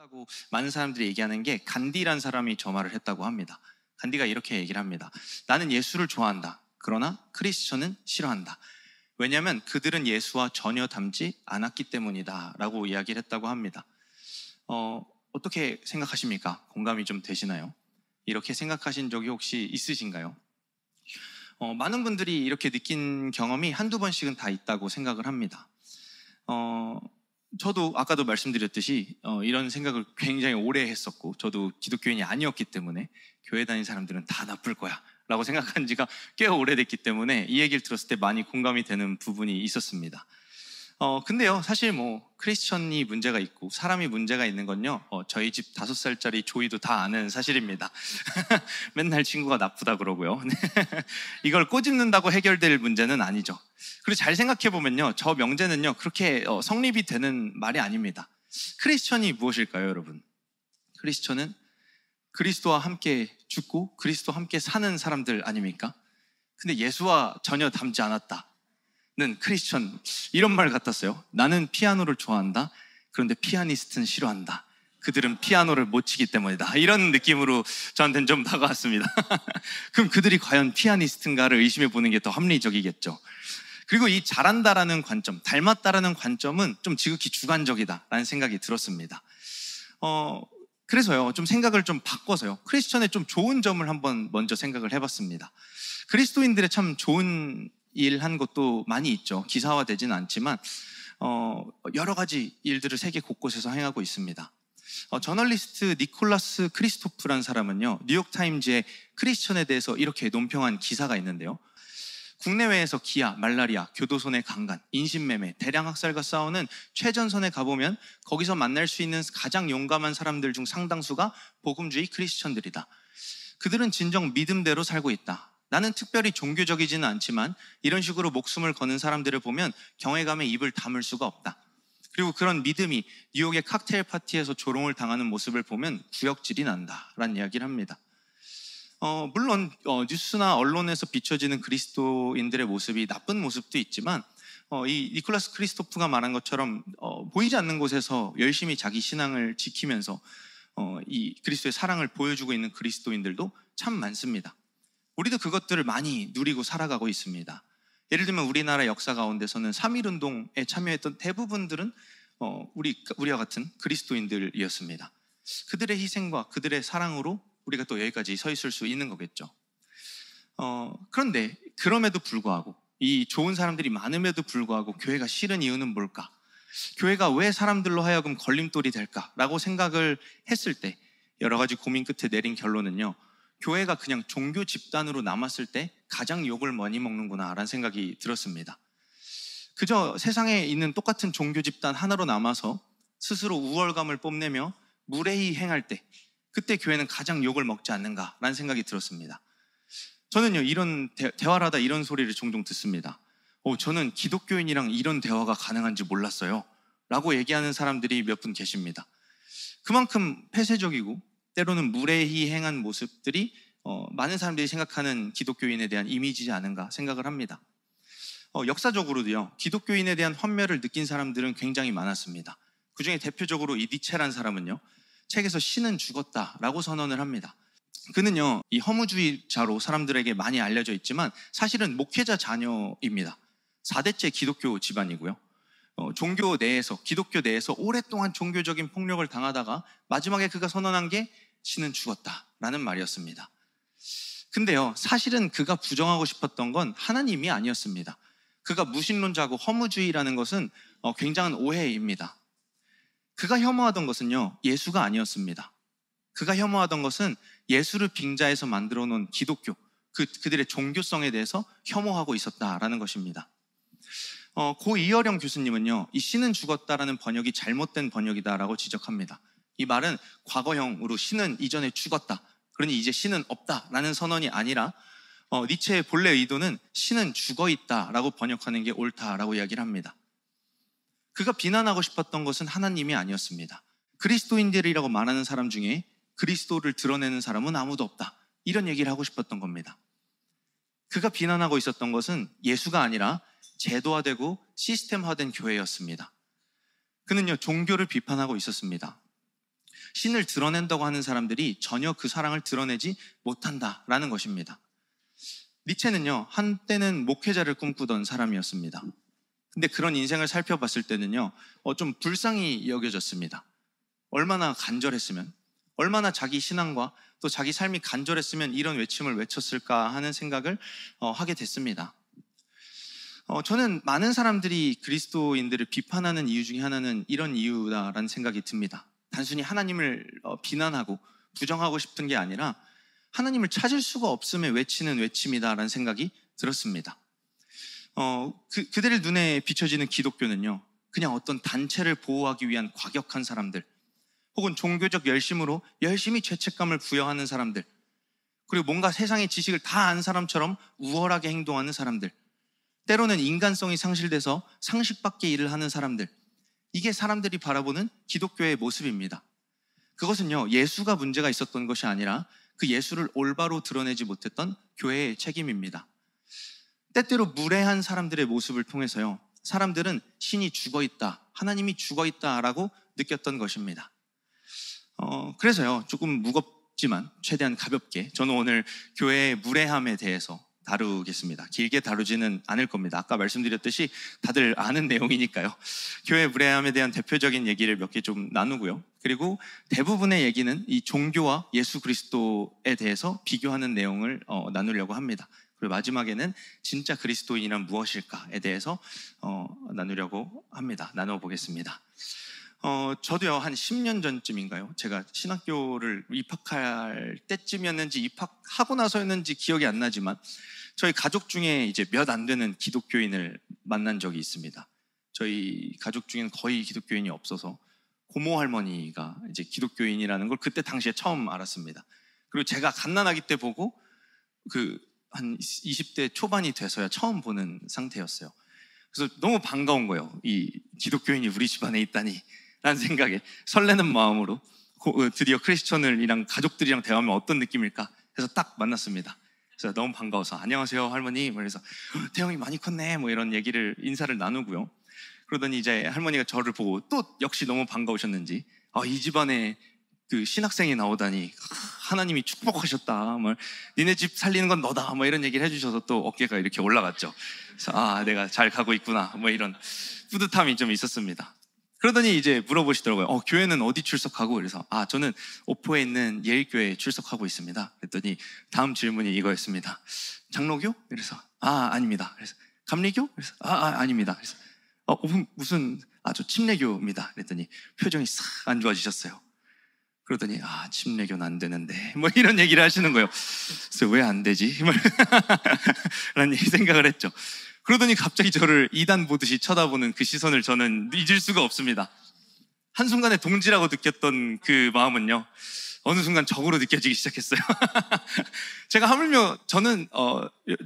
크리스천하다고 많은 사람들이 얘기하는 게 간디란 사람이 저 말을 했다고 합니다. 간디가 이렇게 얘기를 합니다. 나는 예수를 좋아한다. 그러나 크리스천은 싫어한다. 왜냐하면 그들은 예수와 전혀 닮지 않았기 때문이다 라고 이야기를 했다고 합니다. 어떻게 생각하십니까? 공감이 좀 되시나요? 이렇게 생각하신 적이 혹시 있으신가요? 많은 분들이 이렇게 느낀 경험이 한두 번씩은 다 있다고 생각을 합니다. 저도 아까도 말씀드렸듯이 이런 생각을 굉장히 오래 했었고, 저도 기독교인이 아니었기 때문에 교회 다니는 사람들은 다 나쁠 거야 라고 생각한 지가 꽤 오래됐기 때문에 이 얘기를 들었을 때 많이 공감이 되는 부분이 있었습니다. 근데요, 사실 크리스천이 문제가 있고 사람이 문제가 있는 건요, 저희 집 5살짜리 조이도 다 아는 사실입니다. 맨날 친구가 나쁘다 그러고요. 이걸 꼬집는다고 해결될 문제는 아니죠. 그리고 잘 생각해보면요, 저 명제는요 그렇게 성립이 되는 말이 아닙니다. 크리스천이 무엇일까요, 여러분? 크리스천은 그리스도와 함께 죽고 그리스도와 함께 사는 사람들 아닙니까? 근데 예수와 전혀 닮지 않았다 는 크리스천, 이런 말 같았어요. 나는 피아노를 좋아한다. 그런데 피아니스트는 싫어한다. 그들은 피아노를 못 치기 때문이다. 이런 느낌으로 저한테는 좀 다가왔습니다. 그럼 그들이 과연 피아니스트인가를 의심해 보는 게 더 합리적이겠죠. 그리고 이 잘한다라는 관점, 닮았다라는 관점은 좀 지극히 주관적이다라는 생각이 들었습니다. 그래서요, 좀 생각을 좀 바꿔서요, 크리스천의 좀 좋은 점을 한번 먼저 생각을 해봤습니다. 그리스도인들의 참 좋은 일한 것도 많이 있죠. 기사화되지는 않지만 여러 가지 일들을 세계 곳곳에서 행하고 있습니다. 저널리스트 니콜라스 크리스토프라는 사람은요, 뉴욕타임즈에 크리스천에 대해서 이렇게 논평한 기사가 있는데요, 국내외에서 기아, 말라리아, 교도소 내 강간, 인신매매, 대량학살과 싸우는 최전선에 가보면 거기서 만날 수 있는 가장 용감한 사람들 중 상당수가 복음주의 크리스천들이다. 그들은 진정 믿음대로 살고 있다. 나는 특별히 종교적이지는 않지만 이런 식으로 목숨을 거는 사람들을 보면 경외감에 입을 다물 수가 없다. 그리고 그런 믿음이 뉴욕의 칵테일 파티에서 조롱을 당하는 모습을 보면 구역질이 난다라는 이야기를 합니다. 물론 뉴스나 언론에서 비춰지는 그리스도인들의 모습이 나쁜 모습도 있지만 이 니콜라스 크리스토프가 말한 것처럼 보이지 않는 곳에서 열심히 자기 신앙을 지키면서 이 그리스도의 사랑을 보여주고 있는 그리스도인들도 참 많습니다. 우리도 그것들을 많이 누리고 살아가고 있습니다. 예를 들면 우리나라 역사 가운데서는 3.1운동에 참여했던 대부분들은 우리와 같은 그리스도인들이었습니다. 그들의 희생과 그들의 사랑으로 우리가 또 여기까지 서 있을 수 있는 거겠죠. 그런데 그럼에도 불구하고, 이 좋은 사람들이 많음에도 불구하고 교회가 싫은 이유는 뭘까? 교회가 왜 사람들로 하여금 걸림돌이 될까라고 생각을 했을 때 여러 가지 고민 끝에 내린 결론은요, 교회가 그냥 종교 집단으로 남았을 때 가장 욕을 많이 먹는구나 라는 생각이 들었습니다. 그저 세상에 있는 똑같은 종교 집단 하나로 남아서 스스로 우월감을 뽐내며 무례히 행할 때, 그때 교회는 가장 욕을 먹지 않는가라는 생각이 들었습니다. 저는요, 이런 대화를 하다 이런 소리를 종종 듣습니다. 저는 기독교인이랑 이런 대화가 가능한지 몰랐어요 라고 얘기하는 사람들이 몇 분 계십니다. 그만큼 폐쇄적이고 때로는 무례히 행한 모습들이 많은 사람들이 생각하는 기독교인에 대한 이미지지 않은가 생각을 합니다. 역사적으로도요, 기독교인에 대한 환멸을 느낀 사람들은 굉장히 많았습니다. 그 중에 대표적으로 이 니체라는 사람은요, 책에서 신은 죽었다라고 선언을 합니다. 그는요, 이 허무주의자로 사람들에게 많이 알려져 있지만 사실은 목회자 자녀입니다. 4대째 기독교 집안이고요, 종교 내에서, 기독교 내에서 오랫동안 종교적인 폭력을 당하다가 마지막에 그가 선언한 게 신은 죽었다라는 말이었습니다. 근데요, 사실은 그가 부정하고 싶었던 건 하나님이 아니었습니다. 그가 무신론자고 허무주의라는 것은 굉장한 오해입니다. 그가 혐오하던 것은요, 예수가 아니었습니다. 그가 혐오하던 것은 예수를 빙자해서 만들어 놓은 기독교, 그들의 종교성에 대해서 혐오하고 있었다라는 것입니다. 고 이어령 교수님은요, 이 신은 죽었다라는 번역이 잘못된 번역이다라고 지적합니다. 이 말은 과거형으로 신은 이전에 죽었다, 그러니 이제 신은 없다라는 선언이 아니라 니체의 본래 의도는 신은 죽어있다라고 번역하는 게 옳다라고 이야기를 합니다. 그가 비난하고 싶었던 것은 하나님이 아니었습니다. 그리스도인들이라고 말하는 사람 중에 그리스도를 드러내는 사람은 아무도 없다, 이런 얘기를 하고 싶었던 겁니다. 그가 비난하고 있었던 것은 예수가 아니라 제도화되고 시스템화된 교회였습니다. 그는요, 종교를 비판하고 있었습니다. 신을 드러낸다고 하는 사람들이 전혀 그 사랑을 드러내지 못한다라는 것입니다. 니체는요, 한때는 목회자를 꿈꾸던 사람이었습니다. 근데 그런 인생을 살펴봤을 때는요, 좀 불쌍히 여겨졌습니다. 얼마나 간절했으면, 얼마나 자기 신앙과 또 자기 삶이 간절했으면 이런 외침을 외쳤을까 하는 생각을 하게 됐습니다. 저는 많은 사람들이 그리스도인들을 비판하는 이유 중에 하나는 이런 이유다라는 생각이 듭니다. 단순히 하나님을 비난하고 부정하고 싶은 게 아니라 하나님을 찾을 수가 없음에 외치는 외침이다라는 생각이 들었습니다. 그들의 눈에 비춰지는 기독교는요, 그냥 어떤 단체를 보호하기 위한 과격한 사람들, 혹은 종교적 열심으로 열심히 죄책감을 부여하는 사람들, 그리고 뭔가 세상의 지식을 다 안 사람처럼 우월하게 행동하는 사람들, 때로는 인간성이 상실돼서 상식밖의 일을 하는 사람들, 이게 사람들이 바라보는 기독교의 모습입니다. 그것은요, 예수가 문제가 있었던 것이 아니라 그 예수를 올바로 드러내지 못했던 교회의 책임입니다. 때때로 무례한 사람들의 모습을 통해서요, 사람들은 신이 죽어있다, 하나님이 죽어있다라고 느꼈던 것입니다. 그래서요, 조금 무겁지만 최대한 가볍게 저는 오늘 교회의 무례함에 대해서 다루겠습니다. 길게 다루지는 않을 겁니다. 아까 말씀드렸듯이 다들 아는 내용이니까요. 교회 무례함에 대한 대표적인 얘기를 몇 개 좀 나누고요. 그리고 대부분의 얘기는 이 종교와 예수 그리스도에 대해서 비교하는 내용을 나누려고 합니다. 그리고 마지막에는 진짜 그리스도인이란 무엇일까에 대해서 나누려고 합니다. 나눠보겠습니다. 저도요, 한 10년 전쯤인가요? 제가 신학교를 입학할 때쯤이었는지 입학하고 나서였는지 기억이 안 나지만 저희 가족 중에 이제 몇 안 되는 기독교인을 만난 적이 있습니다. 저희 가족 중에는 거의 기독교인이 없어서 고모 할머니가 이제 기독교인이라는 걸 그때 당시에 처음 알았습니다. 그리고 제가 갓난아기 때 보고 한 20대 초반이 돼서야 처음 보는 상태였어요. 그래서 너무 반가운 거예요. 이 기독교인이 우리 집안에 있다니 라는 생각에 설레는 마음으로 드디어 크리스천이랑 가족들이랑 대화하면 어떤 느낌일까 해서 딱 만났습니다. 그래서 너무 반가워서 안녕하세요 할머니, 그래서 태영이 많이 컸네 뭐 이런 인사를 나누고요. 그러더니 이제 할머니가 저를 보고 또 역시 너무 반가우셨는지 이 집안에 그 신학생이 나오다니 하나님이 축복하셨다, 뭐 니네 집 살리는 건 너다, 뭐 이런 얘기를 해주셔서 또 어깨가 이렇게 올라갔죠. 그래서 내가 잘 가고 있구나, 뭐 이런 뿌듯함이 좀 있었습니다. 그러더니 이제 물어보시더라고요. 교회는 어디 출석하고? 그래서 저는 오포에 있는 예일교회에 출석하고 있습니다. 그랬더니 다음 질문이 이거였습니다. 장로교? 그래서 아닙니다. 그래서 감리교? 그래서 아닙니다. 그래서 무슨 저 침례교입니다. 그랬더니 표정이 싹 안 좋아지셨어요. 그러더니 침례교는 안 되는데 뭐 이런 얘기를 하시는 거예요. 그래서 왜 안 되지? 라는 생각을 했죠. 그러더니 갑자기 저를 이단 보듯이 쳐다보는 그 시선을 저는 잊을 수가 없습니다. 한순간에 동지라고 느꼈던 그 마음은요, 어느 순간 적으로 느껴지기 시작했어요. 제가 하물며 저는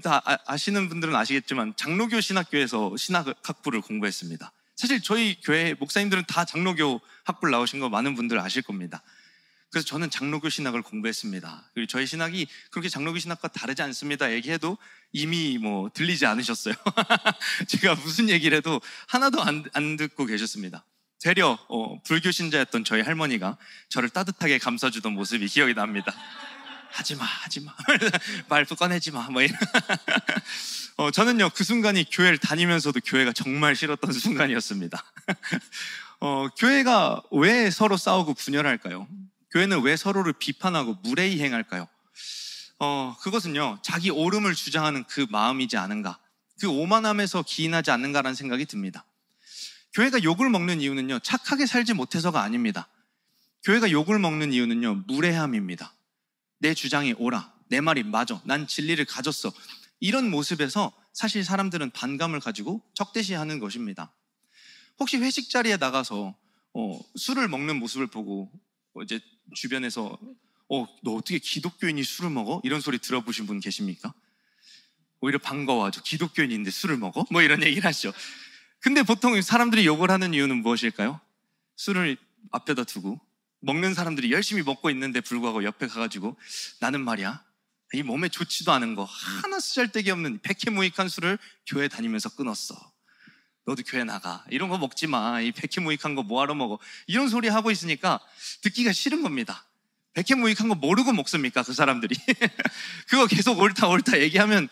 다 아시는 분들은 아시겠지만 장로교 신학교에서 신학학부를 공부했습니다. 사실 저희 교회 목사님들은 다 장로교 학부를 나오신 거 많은 분들 아실 겁니다. 그래서 저는 장로교 신학을 공부했습니다. 그리고 저희 신학이 그렇게 장로교 신학과 다르지 않습니다 얘기해도 이미 뭐 들리지 않으셨어요. 제가 무슨 얘기를 해도 하나도 안 듣고 계셨습니다. 되려 불교 신자였던 저희 할머니가 저를 따뜻하게 감싸주던 모습이 기억이 납니다. 하지마 말도 꺼내지마 뭐 이런. 저는요, 그 순간이 교회를 다니면서도 교회가 정말 싫었던 순간이었습니다. 교회가 왜 서로 싸우고 분열할까요? 교회는 왜 서로를 비판하고 무례히 행할까요? 그것은요, 자기 옳음을 주장하는 그 마음이지 않은가, 그 오만함에서 기인하지 않는가라는 생각이 듭니다. 교회가 욕을 먹는 이유는요, 착하게 살지 못해서가 아닙니다. 교회가 욕을 먹는 이유는요, 무례함입니다. 내 주장이 옳아, 내 말이 맞아, 난 진리를 가졌어, 이런 모습에서 사실 사람들은 반감을 가지고 적대시하는 것입니다. 혹시 회식 자리에 나가서 술을 먹는 모습을 보고 이제 주변에서 너 어떻게 기독교인이 술을 먹어? 이런 소리 들어보신 분 계십니까? 오히려 반가워하죠. 기독교인인데 술을 먹어? 뭐 이런 얘기를 하시죠. 근데 보통 사람들이 욕을 하는 이유는 무엇일까요? 술을 앞에다 두고 먹는 사람들이 열심히 먹고 있는데 불구하고 옆에 가가지고 나는 말이야, 이 몸에 좋지도 않은 거 하나 쓰잘데기 없는 백해무익한 술을 교회 다니면서 끊었어. 너도 교회 나가. 이런 거 먹지 마. 이 백해무익한 거 뭐하러 먹어. 이런 소리 하고 있으니까 듣기가 싫은 겁니다. 백해무익한 거 모르고 먹습니까? 그 사람들이. 그거 계속 옳다 얘기하면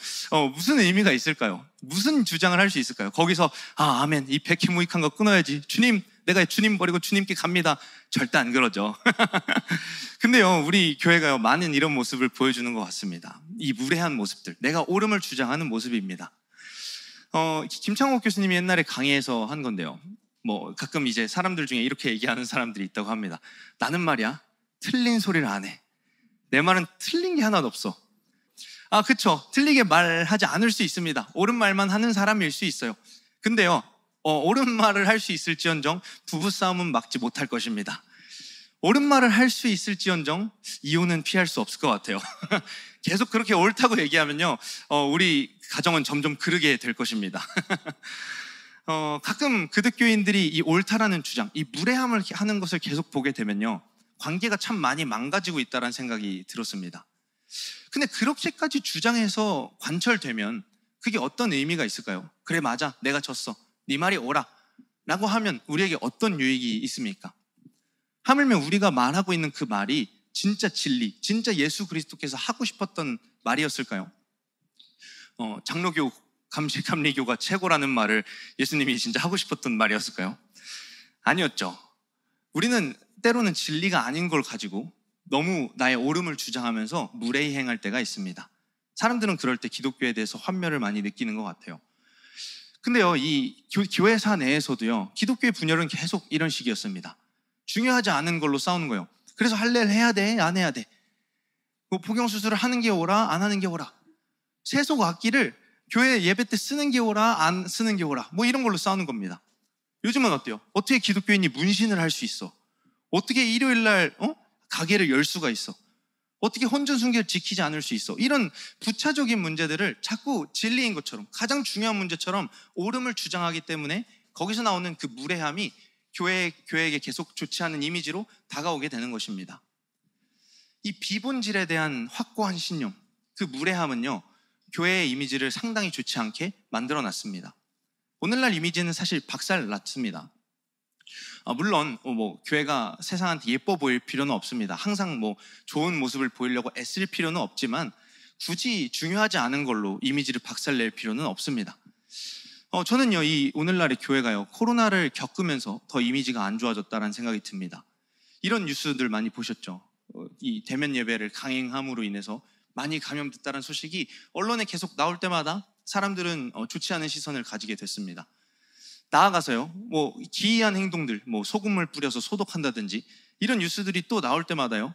무슨 의미가 있을까요? 무슨 주장을 할 수 있을까요? 거기서 아멘, 이 백해무익한 거 끊어야지. 주님, 내가 주님 버리고 주님께 갑니다. 절대 안 그러죠. 근데요, 우리 교회가요, 많은 이런 모습을 보여주는 것 같습니다. 이 무례한 모습들, 내가 옳음을 주장하는 모습입니다. 김창옥 교수님이 옛날에 강의에서 한 건데요, 가끔 이제 사람들 중에 이렇게 얘기하는 사람들이 있다고 합니다. 나는 말이야, 틀린 소리를 안 해. 내 말은 틀린 게 하나도 없어. 그쵸, 틀리게 말하지 않을 수 있습니다. 옳은 말만 하는 사람일 수 있어요. 근데요, 옳은 말을 할 수 있을지언정 부부싸움은 막지 못할 것입니다. 옳은 말을 할 수 있을지언정 이혼은 피할 수 없을 것 같아요. 계속 그렇게 옳다고 얘기하면요, 우리 가정은 점점 그르게 될 것입니다. 가끔 그득교인들이 이 옳다라는 주장, 이 무례함을 하는 것을 계속 보게 되면요, 관계가 참 많이 망가지고 있다는 생각이 들었습니다. 근데 그렇게까지 주장해서 관철되면 그게 어떤 의미가 있을까요? 그래, 맞아, 내가 졌어, 네 말이 옳아 라고 하면 우리에게 어떤 유익이 있습니까? 하물며 우리가 말하고 있는 그 말이 진짜 진리, 진짜 예수 그리스도께서 하고 싶었던 말이었을까요? 장로교, 감리교가 최고라는 말을 예수님이 진짜 하고 싶었던 말이었을까요? 아니었죠. 우리는 때로는 진리가 아닌 걸 가지고 너무 나의 옳음을 주장하면서 무례히 행할 때가 있습니다. 사람들은 그럴 때 기독교에 대해서 환멸을 많이 느끼는 것 같아요. 근데요, 이 교회사 내에서도요, 기독교의 분열은 계속 이런 식이었습니다. 중요하지 않은 걸로 싸우는 거예요. 그래서 할례를 해야 돼, 안 해야 돼? 복용수술을 하는 게 옳아, 안 하는 게 옳아? 세속 악기를 교회 예배 때 쓰는 게 옳아, 안 쓰는 게 옳아? 이런 걸로 싸우는 겁니다. 요즘은 어때요? 어떻게 기독교인이 문신을 할 수 있어? 어떻게 일요일날 가게를 열 수가 있어? 어떻게 혼전순결 지키지 않을 수 있어? 이런 부차적인 문제들을 자꾸 진리인 것처럼, 가장 중요한 문제처럼 옳음을 주장하기 때문에 거기서 나오는 그 무례함이 교회에게 계속 좋지 않은 이미지로 다가오게 되는 것입니다. 이 비본질에 대한 확고한 신념, 그 무례함은요, 교회의 이미지를 상당히 좋지 않게 만들어놨습니다. 오늘날 이미지는 사실 박살났습니다. 물론 교회가 세상한테 예뻐 보일 필요는 없습니다. 항상 좋은 모습을 보이려고 애쓸 필요는 없지만 굳이 중요하지 않은 걸로 이미지를 박살낼 필요는 없습니다. 저는요, 이 오늘날의 교회가요, 코로나를 겪으면서 더 이미지가 안 좋아졌다는 생각이 듭니다. 이런 뉴스들 많이 보셨죠? 이 대면 예배를 강행함으로 인해서 많이 감염됐다는 소식이 언론에 계속 나올 때마다 사람들은 좋지 않은 시선을 가지게 됐습니다. 나아가서요, 기이한 행동들, 소금을 뿌려서 소독한다든지 이런 뉴스들이 또 나올 때마다요,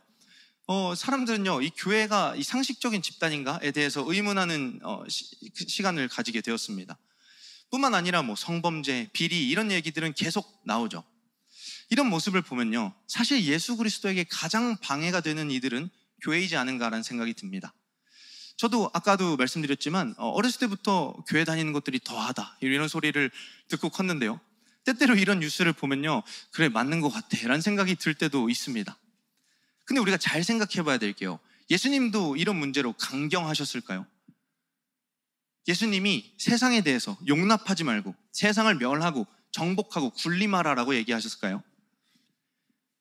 사람들은요, 이 교회가 이 상식적인 집단인가에 대해서 의문하는 시간을 가지게 되었습니다. 뿐만 아니라 성범죄, 비리 이런 얘기들은 계속 나오죠. 이런 모습을 보면요, 사실 예수 그리스도에게 가장 방해가 되는 이들은 교회이지 않은가라는 생각이 듭니다. 저도 아까도 말씀드렸지만 어렸을 때부터 교회 다니는 것들이 더하다 이런 소리를 듣고 컸는데요, 때때로 이런 뉴스를 보면요, 그래, 맞는 것 같아 라는 생각이 들 때도 있습니다. 근데 우리가 잘 생각해 봐야 될게요, 예수님도 이런 문제로 강경하셨을까요? 예수님이 세상에 대해서 용납하지 말고 세상을 멸하고 정복하고 군림하라라고 얘기하셨을까요?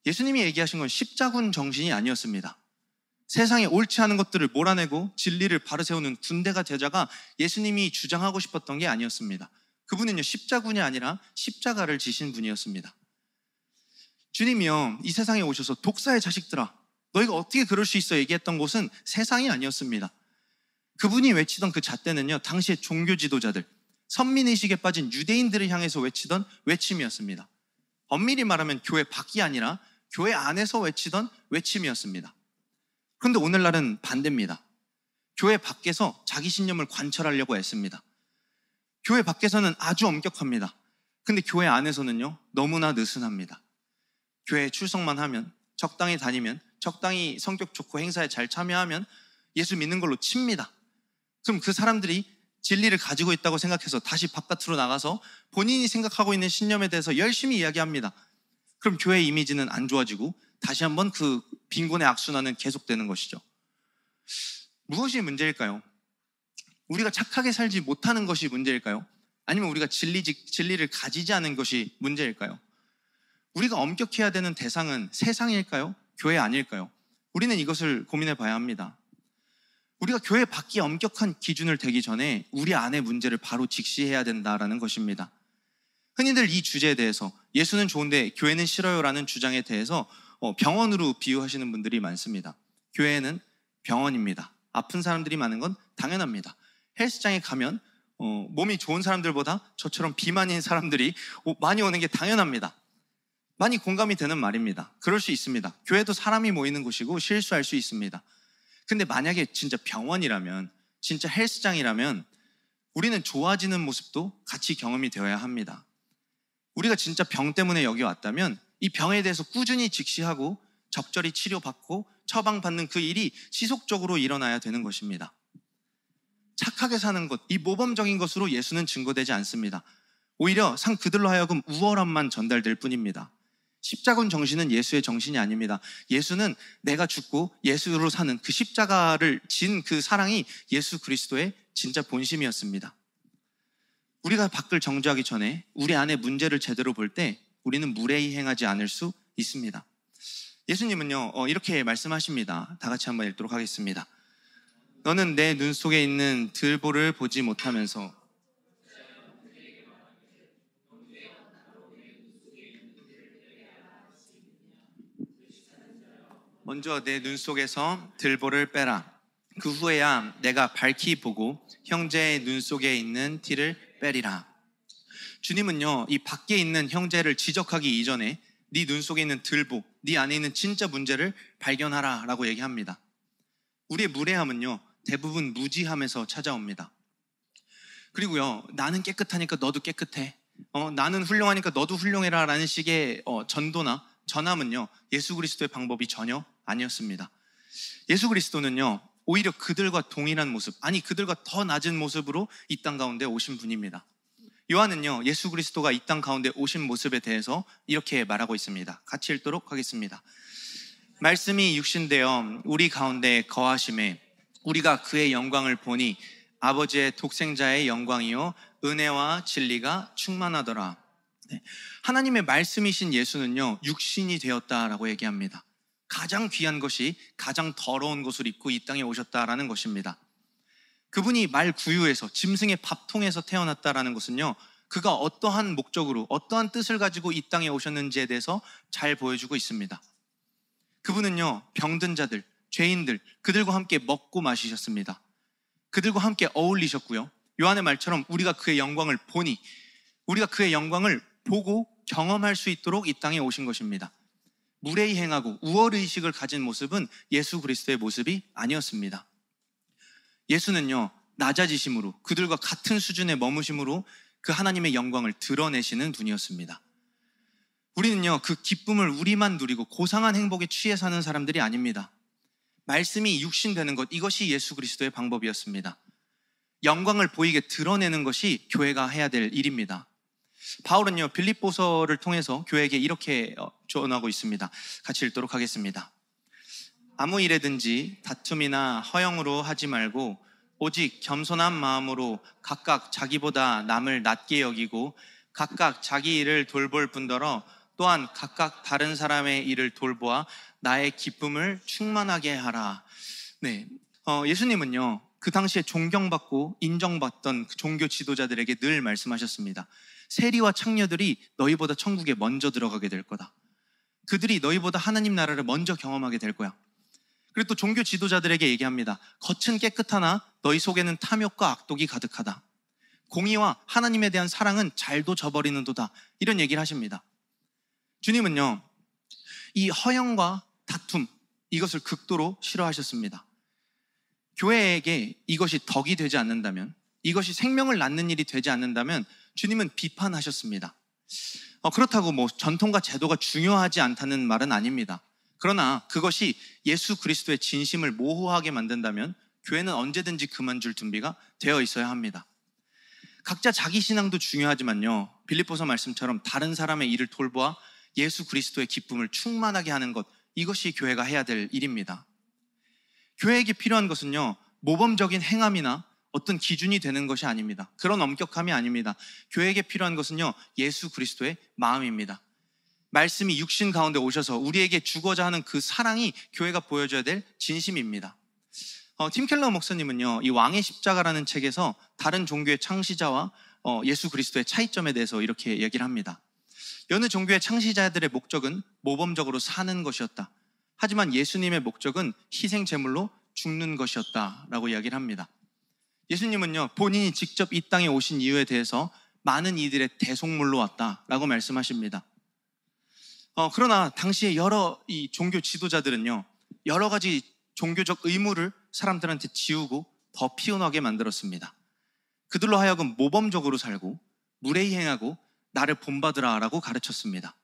예수님이 얘기하신 건 십자군 정신이 아니었습니다. 세상에 옳지 않은 것들을 몰아내고 진리를 바로 세우는 군대가 되자가 예수님이 주장하고 싶었던 게 아니었습니다. 그분은요, 십자군이 아니라 십자가를 지신 분이었습니다. 주님이요, 이 세상에 오셔서 독사의 자식들아, 너희가 어떻게 그럴 수 있어 얘기했던 곳은 세상이 아니었습니다. 그분이 외치던 그 잣대는요, 당시의 종교 지도자들, 선민의식에 빠진 유대인들을 향해서 외치던 외침이었습니다. 엄밀히 말하면 교회 밖이 아니라 교회 안에서 외치던 외침이었습니다. 그런데 오늘날은 반대입니다. 교회 밖에서 자기 신념을 관철하려고 애씁니다. 교회 밖에서는 아주 엄격합니다. 근데 교회 안에서는요, 너무나 느슨합니다. 교회에 출석만 하면, 적당히 다니면, 적당히 성격 좋고 행사에 잘 참여하면 예수 믿는 걸로 칩니다. 그럼 그 사람들이 진리를 가지고 있다고 생각해서 다시 바깥으로 나가서 본인이 생각하고 있는 신념에 대해서 열심히 이야기합니다. 그럼 교회의 이미지는 안 좋아지고 다시 한번 그 빈곤의 악순환은 계속되는 것이죠. 무엇이 문제일까요? 우리가 착하게 살지 못하는 것이 문제일까요? 아니면 우리가 진리를 가지지 않은 것이 문제일까요? 우리가 엄격해야 되는 대상은 세상일까요? 교회 아닐까요? 우리는 이것을 고민해 봐야 합니다. 우리가 교회 밖에 엄격한 기준을 대기 전에 우리 안의 문제를 바로 직시해야 된다라는 것입니다. 흔히들 이 주제에 대해서 예수는 좋은데 교회는 싫어요라는 주장에 대해서 병원으로 비유하시는 분들이 많습니다. 교회는 병원입니다. 아픈 사람들이 많은 건 당연합니다. 헬스장에 가면 몸이 좋은 사람들보다 저처럼 비만인 사람들이 많이 오는 게 당연합니다. 많이 공감이 되는 말입니다. 그럴 수 있습니다. 교회도 사람이 모이는 곳이고 실수할 수 있습니다. 근데 만약에 진짜 병원이라면, 진짜 헬스장이라면 우리는 좋아지는 모습도 같이 경험이 되어야 합니다. 우리가 진짜 병 때문에 여기 왔다면 이 병에 대해서 꾸준히 직시하고 적절히 치료받고 처방받는 그 일이 지속적으로 일어나야 되는 것입니다. 착하게 사는 것, 이 모범적인 것으로 예수는 증거되지 않습니다. 오히려 그들로 하여금 우월함만 전달될 뿐입니다. 십자군 정신은 예수의 정신이 아닙니다. 예수는 내가 죽고 예수로 사는 그 십자가를 진 그 사랑이 예수 그리스도의 진짜 본심이었습니다. 우리가 밖을 정죄하기 전에 우리 안에 문제를 제대로 볼 때 우리는 무례히 행하지 않을 수 있습니다. 예수님은요 이렇게 말씀하십니다. 다 같이 한번 읽도록 하겠습니다. 너는 내 눈 속에 있는 들보를 보지 못하면서 먼저 내 눈 속에서 들보를 빼라. 그 후에야 내가 밝히 보고 형제의 눈 속에 있는 티를 빼리라. 주님은요 이 밖에 있는 형제를 지적하기 이전에 네 눈 속에 있는 들보, 네 안에 있는 진짜 문제를 발견하라 라고 얘기합니다. 우리의 무례함은요 대부분 무지함에서 찾아옵니다. 그리고요 나는 깨끗하니까 너도 깨끗해, 나는 훌륭하니까 너도 훌륭해라 라는 식의 전도나 전함은요 예수 그리스도의 방법이 전혀 아니었습니다. 예수 그리스도는요 오히려 그들과 동일한 모습, 아니 그들과 더 낮은 모습으로 이 땅 가운데 오신 분입니다. 요한은요 예수 그리스도가 이 땅 가운데 오신 모습에 대해서 이렇게 말하고 있습니다. 같이 읽도록 하겠습니다. 말씀이 육신되어 우리 가운데 거하심에 우리가 그의 영광을 보니 아버지의 독생자의 영광이요 은혜와 진리가 충만하더라. 하나님의 말씀이신 예수는요 육신이 되었다라고 얘기합니다. 가장 귀한 것이 가장 더러운 것을 입고 이 땅에 오셨다라는 것입니다. 그분이 말 구유에서 짐승의 밥통에서 태어났다라는 것은요 그가 어떠한 목적으로 어떠한 뜻을 가지고 이 땅에 오셨는지에 대해서 잘 보여주고 있습니다. 그분은요 병든 자들, 죄인들, 그들과 함께 먹고 마시셨습니다. 그들과 함께 어울리셨고요 요한의 말처럼 우리가 그의 영광을 보니, 우리가 그의 영광을 보고 경험할 수 있도록 이 땅에 오신 것입니다. 무례히 행하고 우월의식을 가진 모습은 예수 그리스도의 모습이 아니었습니다. 예수는요 낮아지심으로, 그들과 같은 수준에 머무심으로 그 하나님의 영광을 드러내시는 분이었습니다. 우리는요 그 기쁨을 우리만 누리고 고상한 행복에 취해 사는 사람들이 아닙니다. 말씀이 육신되는 것, 이것이 예수 그리스도의 방법이었습니다. 영광을 보이게 드러내는 것이 교회가 해야 될 일입니다. 바울은요 빌립보서를 통해서 교회에게 이렇게 조언하고 있습니다. 같이 읽도록 하겠습니다. 아무 일에든지 다툼이나 허영으로 하지 말고 오직 겸손한 마음으로 각각 자기보다 남을 낮게 여기고 각각 자기 일을 돌볼 뿐더러 또한 각각 다른 사람의 일을 돌보아 나의 기쁨을 충만하게 하라. 예수님은요 그 당시에 존경받고 인정받던 그 종교 지도자들에게 늘 말씀하셨습니다. 세리와 창녀들이 너희보다 천국에 먼저 들어가게 될 거다. 그들이 너희보다 하나님 나라를 먼저 경험하게 될 거야. 그리고 또 종교 지도자들에게 얘기합니다. 겉은 깨끗하나 너희 속에는 탐욕과 악독이 가득하다. 공의와 하나님에 대한 사랑은 잘도 저버리는도다. 이런 얘기를 하십니다. 주님은요 이 허영과 다툼, 이것을 극도로 싫어하셨습니다. 교회에게 이것이 덕이 되지 않는다면, 이것이 생명을 낳는 일이 되지 않는다면 주님은 비판하셨습니다. 그렇다고 전통과 제도가 중요하지 않다는 말은 아닙니다. 그러나 그것이 예수 그리스도의 진심을 모호하게 만든다면 교회는 언제든지 그만둘 준비가 되어 있어야 합니다. 각자 자기 신앙도 중요하지만요 빌립보서 말씀처럼 다른 사람의 일을 돌보아 예수 그리스도의 기쁨을 충만하게 하는 것, 이것이 교회가 해야 될 일입니다. 교회에게 필요한 것은요 모범적인 행함이나 어떤 기준이 되는 것이 아닙니다. 그런 엄격함이 아닙니다. 교회에게 필요한 것은요, 예수 그리스도의 마음입니다. 말씀이 육신 가운데 오셔서 우리에게 주고자 하는 그 사랑이 교회가 보여줘야 될 진심입니다. 팀 켈러 목사님은요, 이 왕의 십자가라는 책에서 다른 종교의 창시자와 예수 그리스도의 차이점에 대해서 이렇게 얘기를 합니다. 여느 종교의 창시자들의 목적은 모범적으로 사는 것이었다. 하지만 예수님의 목적은 희생 제물로 죽는 것이었다라고 이야기를 합니다. 예수님은요, 본인이 직접 이 땅에 오신 이유에 대해서 많은 이들의 대속물로 왔다라고 말씀하십니다. 그러나 당시에 여러 이 종교 지도자들은요, 여러 가지 종교적 의무를 사람들한테 지우고 더 피운하게 만들었습니다. 그들로 하여금 모범적으로 살고 무례히 행하고 나를 본받으라 라고 가르쳤습니다.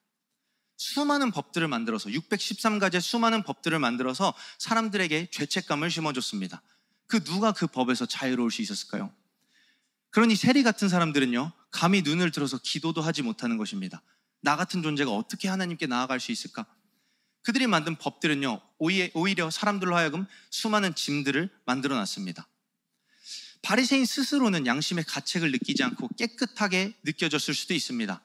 수많은 법들을 만들어서 613가지의 수많은 법들을 만들어서 사람들에게 죄책감을 심어줬습니다. 누가 그 법에서 자유로울 수 있었을까요? 그러니 세리 같은 사람들은요, 감히 눈을 들어서 기도도 하지 못하는 것입니다. 나 같은 존재가 어떻게 하나님께 나아갈 수 있을까? 그들이 만든 법들은요, 오히려 사람들로 하여금 수많은 짐들을 만들어 놨습니다. 바리새인 스스로는 양심의 가책을 느끼지 않고 깨끗하게 느껴졌을 수도 있습니다.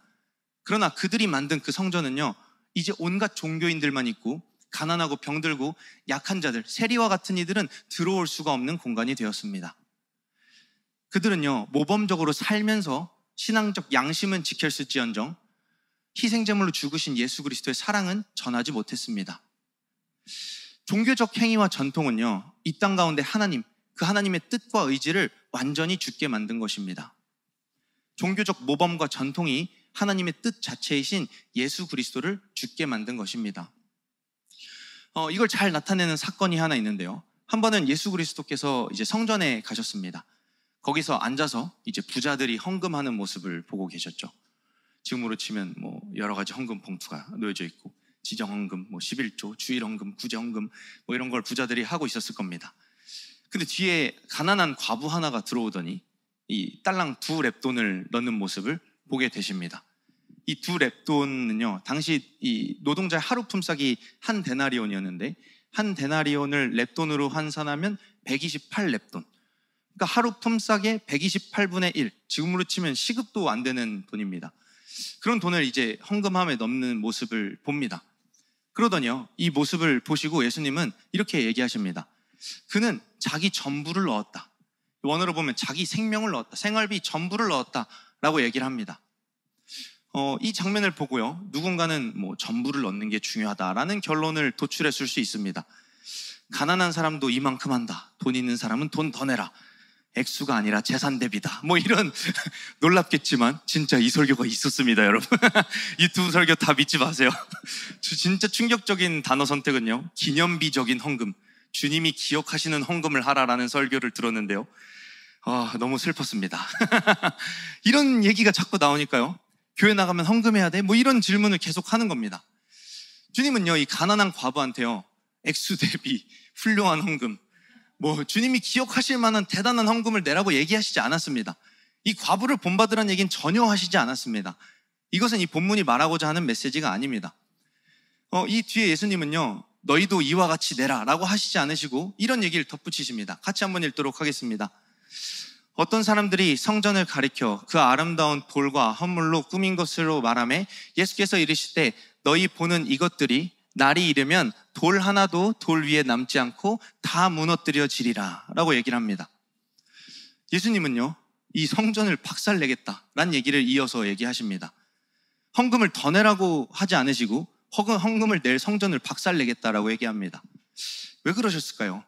그러나 그들이 만든 그 성전은요, 이제 온갖 종교인들만 있고 가난하고 병들고 약한 자들, 세리와 같은 이들은 들어올 수가 없는 공간이 되었습니다. 그들은요, 모범적으로 살면서 신앙적 양심은 지켰을지언정 희생제물로 죽으신 예수 그리스도의 사랑은 전하지 못했습니다. 종교적 행위와 전통은요, 이 땅 가운데 하나님, 그 하나님의 뜻과 의지를 완전히 죽게 만든 것입니다. 종교적 모범과 전통이 하나님의 뜻 자체이신 예수 그리스도를 죽게 만든 것입니다. 이걸 잘 나타내는 사건이 하나 있는데요. 한 번은 예수 그리스도께서 이제 성전에 가셨습니다. 거기서 앉아서 이제 부자들이 헌금하는 모습을 보고 계셨죠. 지금으로 치면 뭐 여러 가지 헌금 봉투가 놓여져 있고, 지정 헌금, 11조, 주일 헌금, 구제 헌금, 뭐 이런 걸 부자들이 하고 있었을 겁니다. 근데 뒤에 가난한 과부 하나가 들어오더니 이 딸랑 2렙돈을 넣는 모습을 보게 되십니다. 이 2렙돈은요, 당시 이 노동자의 하루 품삯이 1데나리온이었는데, 1데나리온을 렙돈으로 환산하면 128렙돈. 그러니까 하루 품삯의 128분의 1, 지금으로 치면 시급도 안 되는 돈입니다. 그런 돈을 이제 헌금함에 넣는 모습을 봅니다. 그러더니요, 이 모습을 보시고 예수님은 이렇게 얘기하십니다. 그는 자기 전부를 넣었다. 원어로 보면 자기 생명을 넣었다. 생활비 전부를 넣었다 라고 얘기를 합니다. 이 장면을 보고요, 누군가는 뭐 전부를 넣는 게 중요하다라는 결론을 도출했을 수 있습니다. 가난한 사람도 이만큼 한다. 돈 있는 사람은 돈 더 내라. 액수가 아니라 재산 대비다. 뭐 이런 놀랍겠지만 진짜 이 설교가 있었습니다, 여러분. 이 두 설교 다 믿지 마세요. 진짜 충격적인 단어 선택은요, 기념비적인 헌금, 주님이 기억하시는 헌금을 하라라는 설교를 들었는데요, 너무 슬펐습니다. 이런 얘기가 자꾸 나오니까요, 교회 나가면 헌금해야 돼? 뭐 이런 질문을 계속 하는 겁니다. 주님은요, 이 가난한 과부한테요, 액수 대비 훌륭한 헌금, 뭐 주님이 기억하실 만한 대단한 헌금을 내라고 얘기하시지 않았습니다. 이 과부를 본받으라는 얘기는 전혀 하시지 않았습니다. 이것은 이 본문이 말하고자 하는 메시지가 아닙니다. 이 뒤에 예수님은요, 너희도 이와 같이 내라 라고 하시지 않으시고 이런 얘기를 덧붙이십니다. 같이 한번 읽도록 하겠습니다. 어떤 사람들이 성전을 가리켜 그 아름다운 돌과 헌물로 꾸민 것으로 말하며 예수께서 이르시되 너희 보는 이것들이 날이 이르면 돌 하나도 돌 위에 남지 않고 다 무너뜨려지리라 라고 얘기를 합니다. 예수님은요, 이 성전을 박살내겠다라는 얘기를 이어서 얘기하십니다. 헌금을 더 내라고 하지 않으시고 헌금을 낼 성전을 박살내겠다라고 얘기합니다. 왜 그러셨을까요?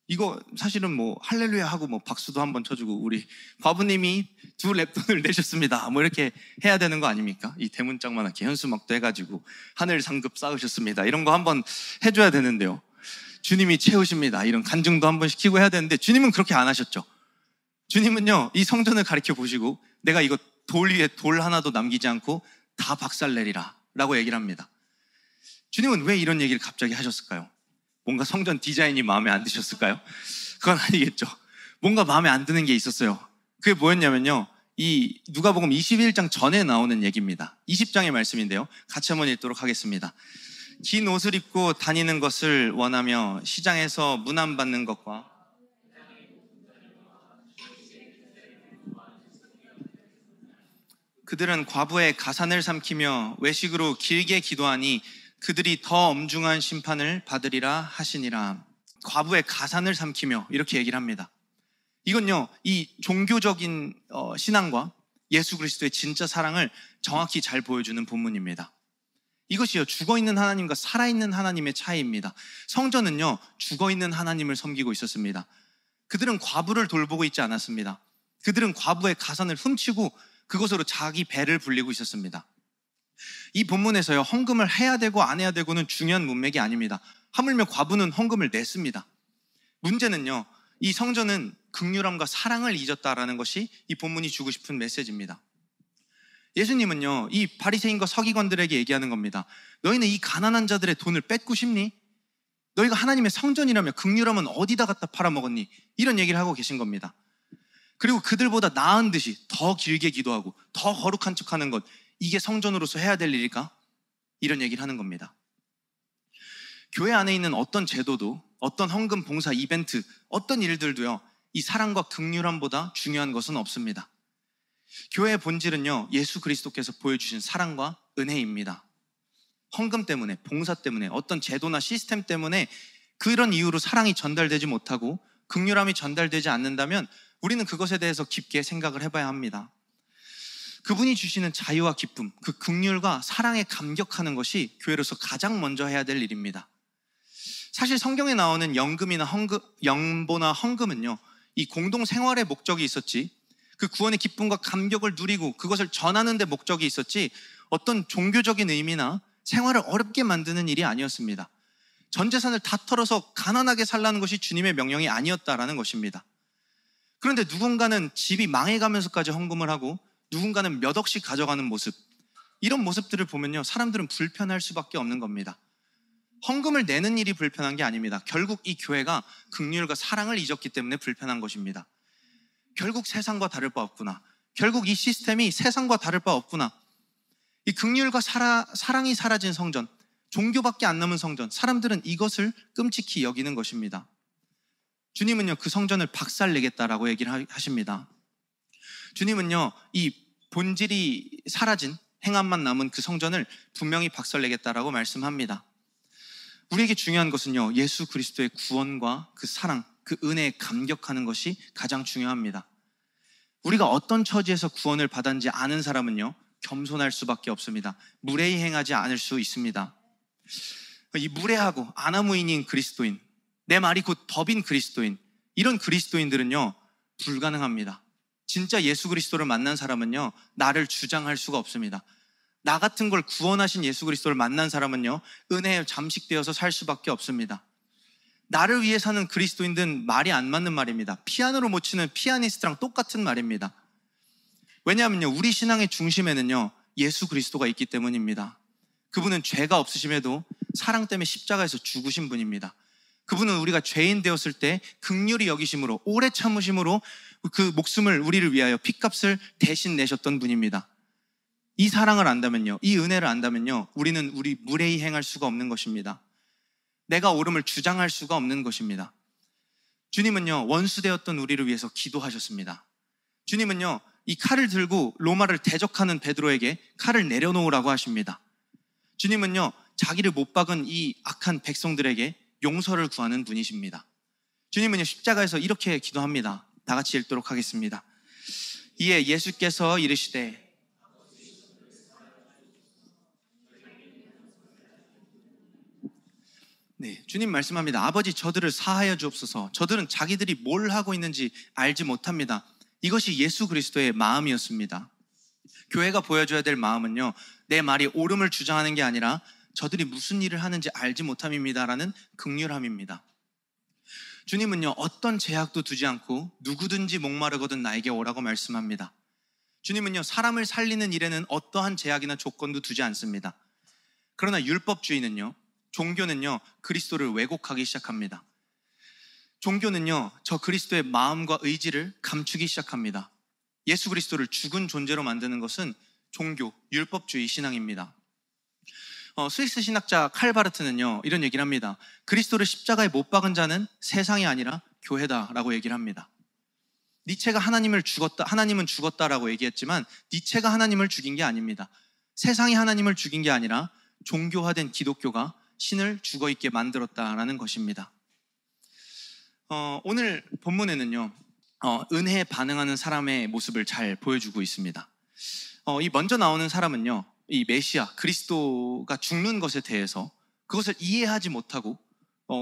이거 사실은 뭐 할렐루야 하고 뭐 박수도 한번 쳐주고 우리 과부님이 2렙돈을 내셨습니다 뭐 이렇게 해야 되는 거 아닙니까? 이 대문짝만하게 현수막도 해가지고 하늘 상급 쌓으셨습니다 이런 거 한번 해줘야 되는데요, 주님이 채우십니다 이런 간증도 한번 시키고 해야 되는데 주님은 그렇게 안 하셨죠. 주님은요, 이 성전을 가리켜 보시고 내가 이거 돌 위에 돌 하나도 남기지 않고 다 박살내리라 라고 얘기를 합니다. 주님은 왜 이런 얘기를 갑자기 하셨을까요? 뭔가 성전 디자인이 마음에 안 드셨을까요? 그건 아니겠죠. 뭔가 마음에 안 드는 게 있었어요. 그게 뭐였냐면요, 이 누가복음 21장 전에 나오는 얘기입니다. 20장의 말씀인데요, 같이 한번 읽도록 하겠습니다. 긴 옷을 입고 다니는 것을 원하며 시장에서 문안받는 것과 그들은 과부의 가산을 삼키며 외식으로 길게 기도하니 그들이 더 엄중한 심판을 받으리라 하시니라. 과부의 가산을 삼키며 이렇게 얘기를 합니다. 이건요, 이 종교적인 신앙과 예수 그리스도의 진짜 사랑을 정확히 잘 보여주는 본문입니다. 이것이요, 죽어있는 하나님과 살아있는 하나님의 차이입니다. 성전은요, 죽어있는 하나님을 섬기고 있었습니다. 그들은 과부를 돌보고 있지 않았습니다. 그들은 과부의 가산을 훔치고 그것으로 자기 배를 불리고 있었습니다. 이 본문에서요, 헌금을 해야 되고 안 해야 되고는 중요한 문맥이 아닙니다. 하물며 과부는 헌금을 냈습니다. 문제는요, 이 성전은 긍휼함과 사랑을 잊었다라는 것이 이 본문이 주고 싶은 메시지입니다. 예수님은요, 이 바리새인과 서기관들에게 얘기하는 겁니다. 너희는 이 가난한 자들의 돈을 뺏고 싶니? 너희가 하나님의 성전이라며 긍휼함은 어디다 갖다 팔아먹었니? 이런 얘기를 하고 계신 겁니다. 그리고 그들보다 나은 듯이 더 길게 기도하고 더 거룩한 척하는 것, 이게 성전으로서 해야 될 일일까? 이런 얘기를 하는 겁니다. 교회 안에 있는 어떤 제도도, 어떤 헌금 봉사 이벤트, 어떤 일들도요, 이 사랑과 긍휼함보다 중요한 것은 없습니다. 교회의 본질은요, 예수 그리스도께서 보여주신 사랑과 은혜입니다. 헌금 때문에, 봉사 때문에, 어떤 제도나 시스템 때문에 그런 이유로 사랑이 전달되지 못하고 긍휼함이 전달되지 않는다면 우리는 그것에 대해서 깊게 생각을 해봐야 합니다. 그분이 주시는 자유와 기쁨, 그 긍휼과 사랑에 감격하는 것이 교회로서 가장 먼저 해야 될 일입니다. 사실 성경에 나오는 연금이나 연보나 헌금은요, 이 공동 생활의 목적이 있었지, 그 구원의 기쁨과 감격을 누리고 그것을 전하는 데 목적이 있었지, 어떤 종교적인 의미나 생활을 어렵게 만드는 일이 아니었습니다. 전 재산을 다 털어서 가난하게 살라는 것이 주님의 명령이 아니었다라는 것입니다. 그런데 누군가는 집이 망해가면서까지 헌금을 하고 누군가는 몇 억씩 가져가는 모습, 이런 모습들을 보면요, 사람들은 불편할 수밖에 없는 겁니다. 헌금을 내는 일이 불편한 게 아닙니다. 결국 이 교회가 긍휼과 사랑을 잊었기 때문에 불편한 것입니다. 결국 세상과 다를 바 없구나. 결국 이 시스템이 세상과 다를 바 없구나. 이 긍휼과 사랑이 사라진 성전, 종교밖에 안 남은 성전, 사람들은 이것을 끔찍히 여기는 것입니다. 주님은요, 그 성전을 박살내겠다라고 얘기를 하십니다. 주님은요, 이 본질이 사라진 행함만 남은 그 성전을 분명히 박살내겠다라고 말씀합니다. 우리에게 중요한 것은요, 예수 그리스도의 구원과 그 사랑, 그 은혜에 감격하는 것이 가장 중요합니다. 우리가 어떤 처지에서 구원을 받았는지 아는 사람은요, 겸손할 수밖에 없습니다. 무례히 행하지 않을 수 있습니다. 이 무례하고 아나무인인 그리스도인, 내 말이 곧 법인 그리스도인, 이런 그리스도인들은요, 불가능합니다. 진짜 예수 그리스도를 만난 사람은요, 나를 주장할 수가 없습니다. 나 같은 걸 구원하신 예수 그리스도를 만난 사람은요, 은혜에 잠식되어서 살 수밖에 없습니다. 나를 위해 사는 그리스도인들은 말이 안 맞는 말입니다. 피아노를 못 치는 피아니스트랑 똑같은 말입니다. 왜냐하면요, 우리 신앙의 중심에는요, 예수 그리스도가 있기 때문입니다. 그분은 죄가 없으심에도 사랑 때문에 십자가에서 죽으신 분입니다. 그분은 우리가 죄인 되었을 때 긍휼히 여기심으로, 오래 참으심으로 그 목숨을 우리를 위하여 핏값을 대신 내셨던 분입니다. 이 사랑을 안다면요, 이 은혜를 안다면요, 우리는 무례히 행할 수가 없는 것입니다. 내가 옳음을 주장할 수가 없는 것입니다. 주님은요, 원수되었던 우리를 위해서 기도하셨습니다. 주님은요, 이 칼을 들고 로마를 대적하는 베드로에게 칼을 내려놓으라고 하십니다. 주님은요, 자기를 못 박은 이 악한 백성들에게 용서를 구하는 분이십니다. 주님은요, 십자가에서 이렇게 기도합니다. 다 같이 읽도록 하겠습니다. 이에 예수께서 이르시되, 네, 주님 말씀합니다. 아버지, 저들을 사하여 주옵소서. 저들은 자기들이 뭘 하고 있는지 알지 못합니다. 이것이 예수 그리스도의 마음이었습니다. 교회가 보여줘야 될 마음은요, 내 말이 옳음을 주장하는 게 아니라 저들이 무슨 일을 하는지 알지 못함입니다라는 긍휼함입니다. 주님은요, 어떤 제약도 두지 않고 누구든지 목마르거든 나에게 오라고 말씀합니다. 주님은요, 사람을 살리는 일에는 어떠한 제약이나 조건도 두지 않습니다. 그러나 율법주의는요, 종교는요, 그리스도를 왜곡하기 시작합니다. 종교는요, 저 그리스도의 마음과 의지를 감추기 시작합니다. 예수 그리스도를 죽은 존재로 만드는 것은 종교, 율법주의 신앙입니다. 스위스 신학자 칼바르트는요, 이런 얘기를 합니다. 그리스도를 십자가에 못 박은 자는 세상이 아니라 교회다라고 얘기를 합니다. 니체가 하나님은 죽었다라고 얘기했지만 니체가 하나님을 죽인 게 아닙니다. 세상이 하나님을 죽인 게 아니라 종교화된 기독교가 신을 죽어있게 만들었다라는 것입니다. 오늘 본문에는요, 은혜에 반응하는 사람의 모습을 잘 보여주고 있습니다. 이 먼저 나오는 사람은요, 이 메시아 그리스도가 죽는 것에 대해서 그것을 이해하지 못하고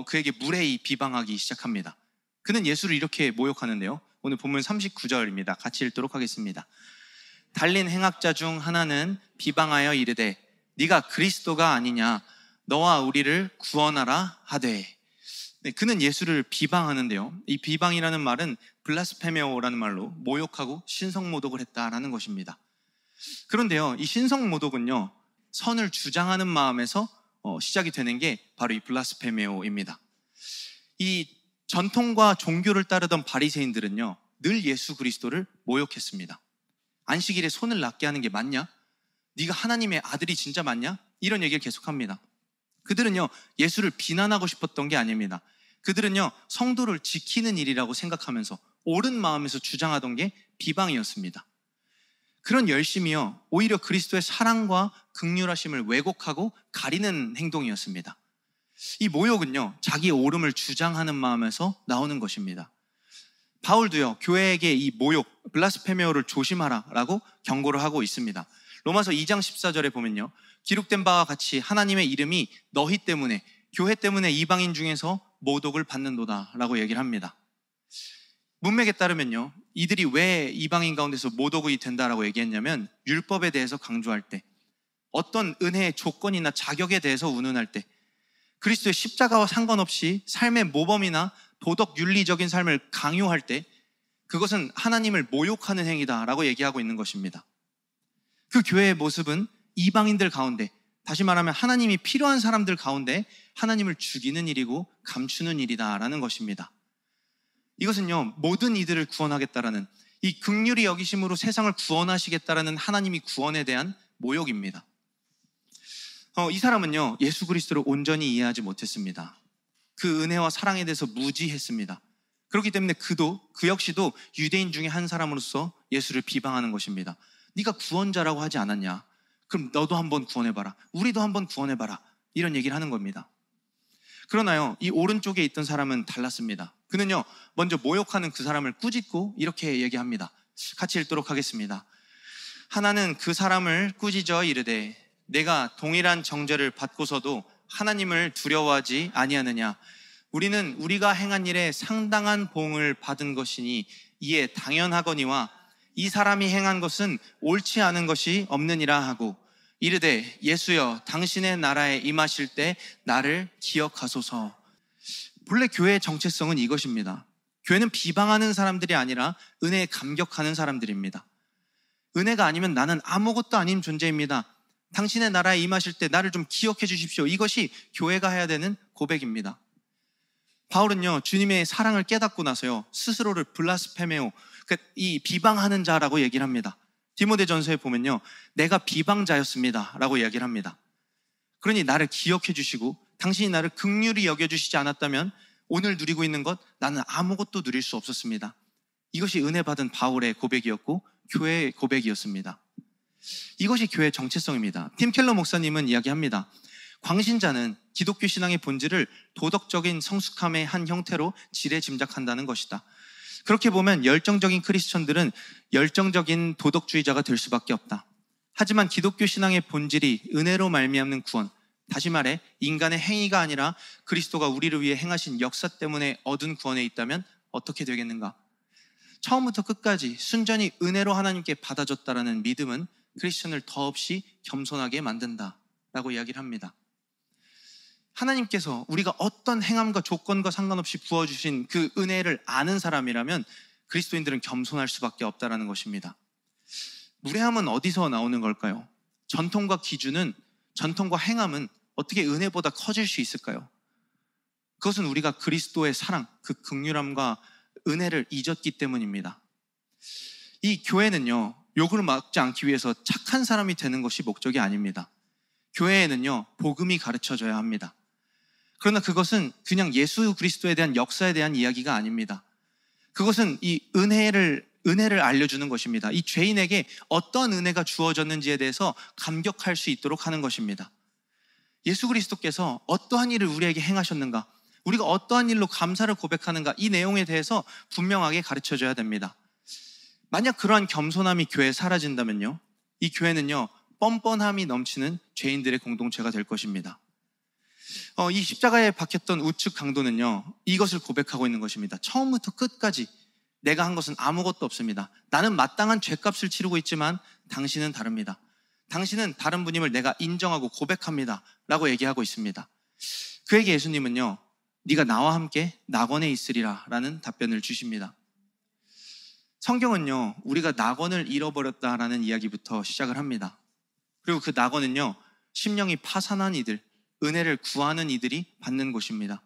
그에게 무례히 비방하기 시작합니다. 그는 예수를 이렇게 모욕하는데요, 오늘 본문 39절입니다. 같이 읽도록 하겠습니다. 달린 행악자 중 하나는 비방하여 이르되 네가 그리스도가 아니냐, 너와 우리를 구원하라 하되. 네, 그는 예수를 비방하는데요, 이 비방이라는 말은 블라스페메오라는 말로 모욕하고 신성모독을 했다라는 것입니다. 그런데요, 이 신성모독은요, 선을 주장하는 마음에서 시작이 되는 게 바로 이 블라스페메오입니다. 이 전통과 종교를 따르던 바리새인들은요, 늘 예수 그리스도를 모욕했습니다. 안식일에 손을 낫게 하는 게 맞냐? 네가 하나님의 아들이 진짜 맞냐? 이런 얘기를 계속합니다. 그들은요, 예수를 비난하고 싶었던 게 아닙니다. 그들은요, 성도를 지키는 일이라고 생각하면서 옳은 마음에서 주장하던 게 비방이었습니다. 그런 열심이요, 오히려 그리스도의 사랑과 긍휼하심을 왜곡하고 가리는 행동이었습니다. 이 모욕은요, 자기의 옳음을 주장하는 마음에서 나오는 것입니다. 바울도요, 교회에게 이 모욕, 블라스페메오를 조심하라라고 경고를 하고 있습니다. 로마서 2장 14절에 보면요, 기록된 바와 같이 하나님의 이름이 너희 때문에, 교회 때문에 이방인 중에서 모독을 받는도다 라고 얘기를 합니다. 문맥에 따르면요, 이들이 왜 이방인 가운데서 모독이 된다라고 얘기했냐면, 율법에 대해서 강조할 때, 어떤 은혜의 조건이나 자격에 대해서 운운할 때, 그리스도의 십자가와 상관없이 삶의 모범이나 도덕 윤리적인 삶을 강요할 때, 그것은 하나님을 모욕하는 행위다라고 얘기하고 있는 것입니다. 그 교회의 모습은 이방인들 가운데, 다시 말하면 하나님이 필요한 사람들 가운데 하나님을 죽이는 일이고 감추는 일이다라는 것입니다. 이것은요, 모든 이들을 구원하겠다라는, 이 긍휼히 여기심으로 세상을 구원하시겠다라는 하나님이 구원에 대한 모욕입니다. 이 사람은요, 예수 그리스도를 온전히 이해하지 못했습니다. 그 은혜와 사랑에 대해서 무지했습니다. 그렇기 때문에 그 역시도 유대인 중에 한 사람으로서 예수를 비방하는 것입니다. 네가 구원자라고 하지 않았냐? 그럼 너도 한번 구원해봐라, 우리도 한번 구원해봐라, 이런 얘기를 하는 겁니다. 그러나요, 이 오른쪽에 있던 사람은 달랐습니다. 그는요, 먼저 모욕하는 그 사람을 꾸짖고 이렇게 얘기합니다. 같이 읽도록 하겠습니다. 하나는 그 사람을 꾸짖어 이르되 내가 동일한 정죄를 받고서도 하나님을 두려워하지 아니하느냐? 우리는 우리가 행한 일에 상당한 보응을 받은 것이니 이에 당연하거니와 이 사람이 행한 것은 옳지 않은 것이 없느니라 하고 이르되 예수여 당신의 나라에 임하실 때 나를 기억하소서. 본래 교회의 정체성은 이것입니다. 교회는 비방하는 사람들이 아니라 은혜에 감격하는 사람들입니다. 은혜가 아니면 나는 아무것도 아닌 존재입니다. 당신의 나라에 임하실 때 나를 좀 기억해 주십시오. 이것이 교회가 해야 되는 고백입니다. 바울은요, 주님의 사랑을 깨닫고 나서요, 스스로를 블라스페메오, 이 비방하는 자라고 얘기를 합니다. 디모데전서에 보면요, 내가 비방자였습니다 라고 이야기를 합니다. 그러니 나를 기억해 주시고 당신이 나를 긍휼히 여겨주시지 않았다면 오늘 누리고 있는 것, 나는 아무것도 누릴 수 없었습니다. 이것이 은혜 받은 바울의 고백이었고 교회의 고백이었습니다. 이것이 교회의 정체성입니다. 팀 켈러 목사님은 이야기합니다. 광신자는 기독교 신앙의 본질을 도덕적인 성숙함의 한 형태로 지레 짐작한다는 것이다. 그렇게 보면 열정적인 크리스천들은 열정적인 도덕주의자가 될 수밖에 없다. 하지만 기독교 신앙의 본질이 은혜로 말미암는 구원, 다시 말해 인간의 행위가 아니라 그리스도가 우리를 위해 행하신 역사 때문에 얻은 구원에 있다면 어떻게 되겠는가? 처음부터 끝까지 순전히 은혜로 하나님께 받아줬다라는 믿음은 크리스천을 더없이 겸손하게 만든다라고 이야기를 합니다. 하나님께서 우리가 어떤 행함과 조건과 상관없이 부어주신 그 은혜를 아는 사람이라면 그리스도인들은 겸손할 수밖에 없다는 것입니다. 무례함은 어디서 나오는 걸까요? 전통과 행함은 어떻게 은혜보다 커질 수 있을까요? 그것은 우리가 그리스도의 사랑, 그 긍휼함과 은혜를 잊었기 때문입니다. 이 교회는요, 욕을 막지 않기 위해서 착한 사람이 되는 것이 목적이 아닙니다. 교회에는요, 복음이 가르쳐져야 합니다. 그러나 그것은 그냥 예수 그리스도에 대한 역사에 대한 이야기가 아닙니다. 그것은 이 은혜를 알려주는 것입니다. 이 죄인에게 어떤 은혜가 주어졌는지에 대해서 감격할 수 있도록 하는 것입니다. 예수 그리스도께서 어떠한 일을 우리에게 행하셨는가, 우리가 어떠한 일로 감사를 고백하는가, 이 내용에 대해서 분명하게 가르쳐줘야 됩니다. 만약 그러한 겸손함이 교회에 사라진다면요, 이 교회는요 뻔뻔함이 넘치는 죄인들의 공동체가 될 것입니다. 이 십자가에 박혔던 우측 강도는요 이것을 고백하고 있는 것입니다. 처음부터 끝까지 내가 한 것은 아무것도 없습니다. 나는 마땅한 죄값을 치르고 있지만 당신은 다릅니다. 당신은 다른 분임을 내가 인정하고 고백합니다 라고 얘기하고 있습니다. 그에게 예수님은요, 네가 나와 함께 낙원에 있으리라 라는 답변을 주십니다. 성경은요 우리가 낙원을 잃어버렸다라는 이야기부터 시작을 합니다. 그리고 그 낙원은요 심령이 파산한 이들, 은혜를 구하는 이들이 받는 곳입니다.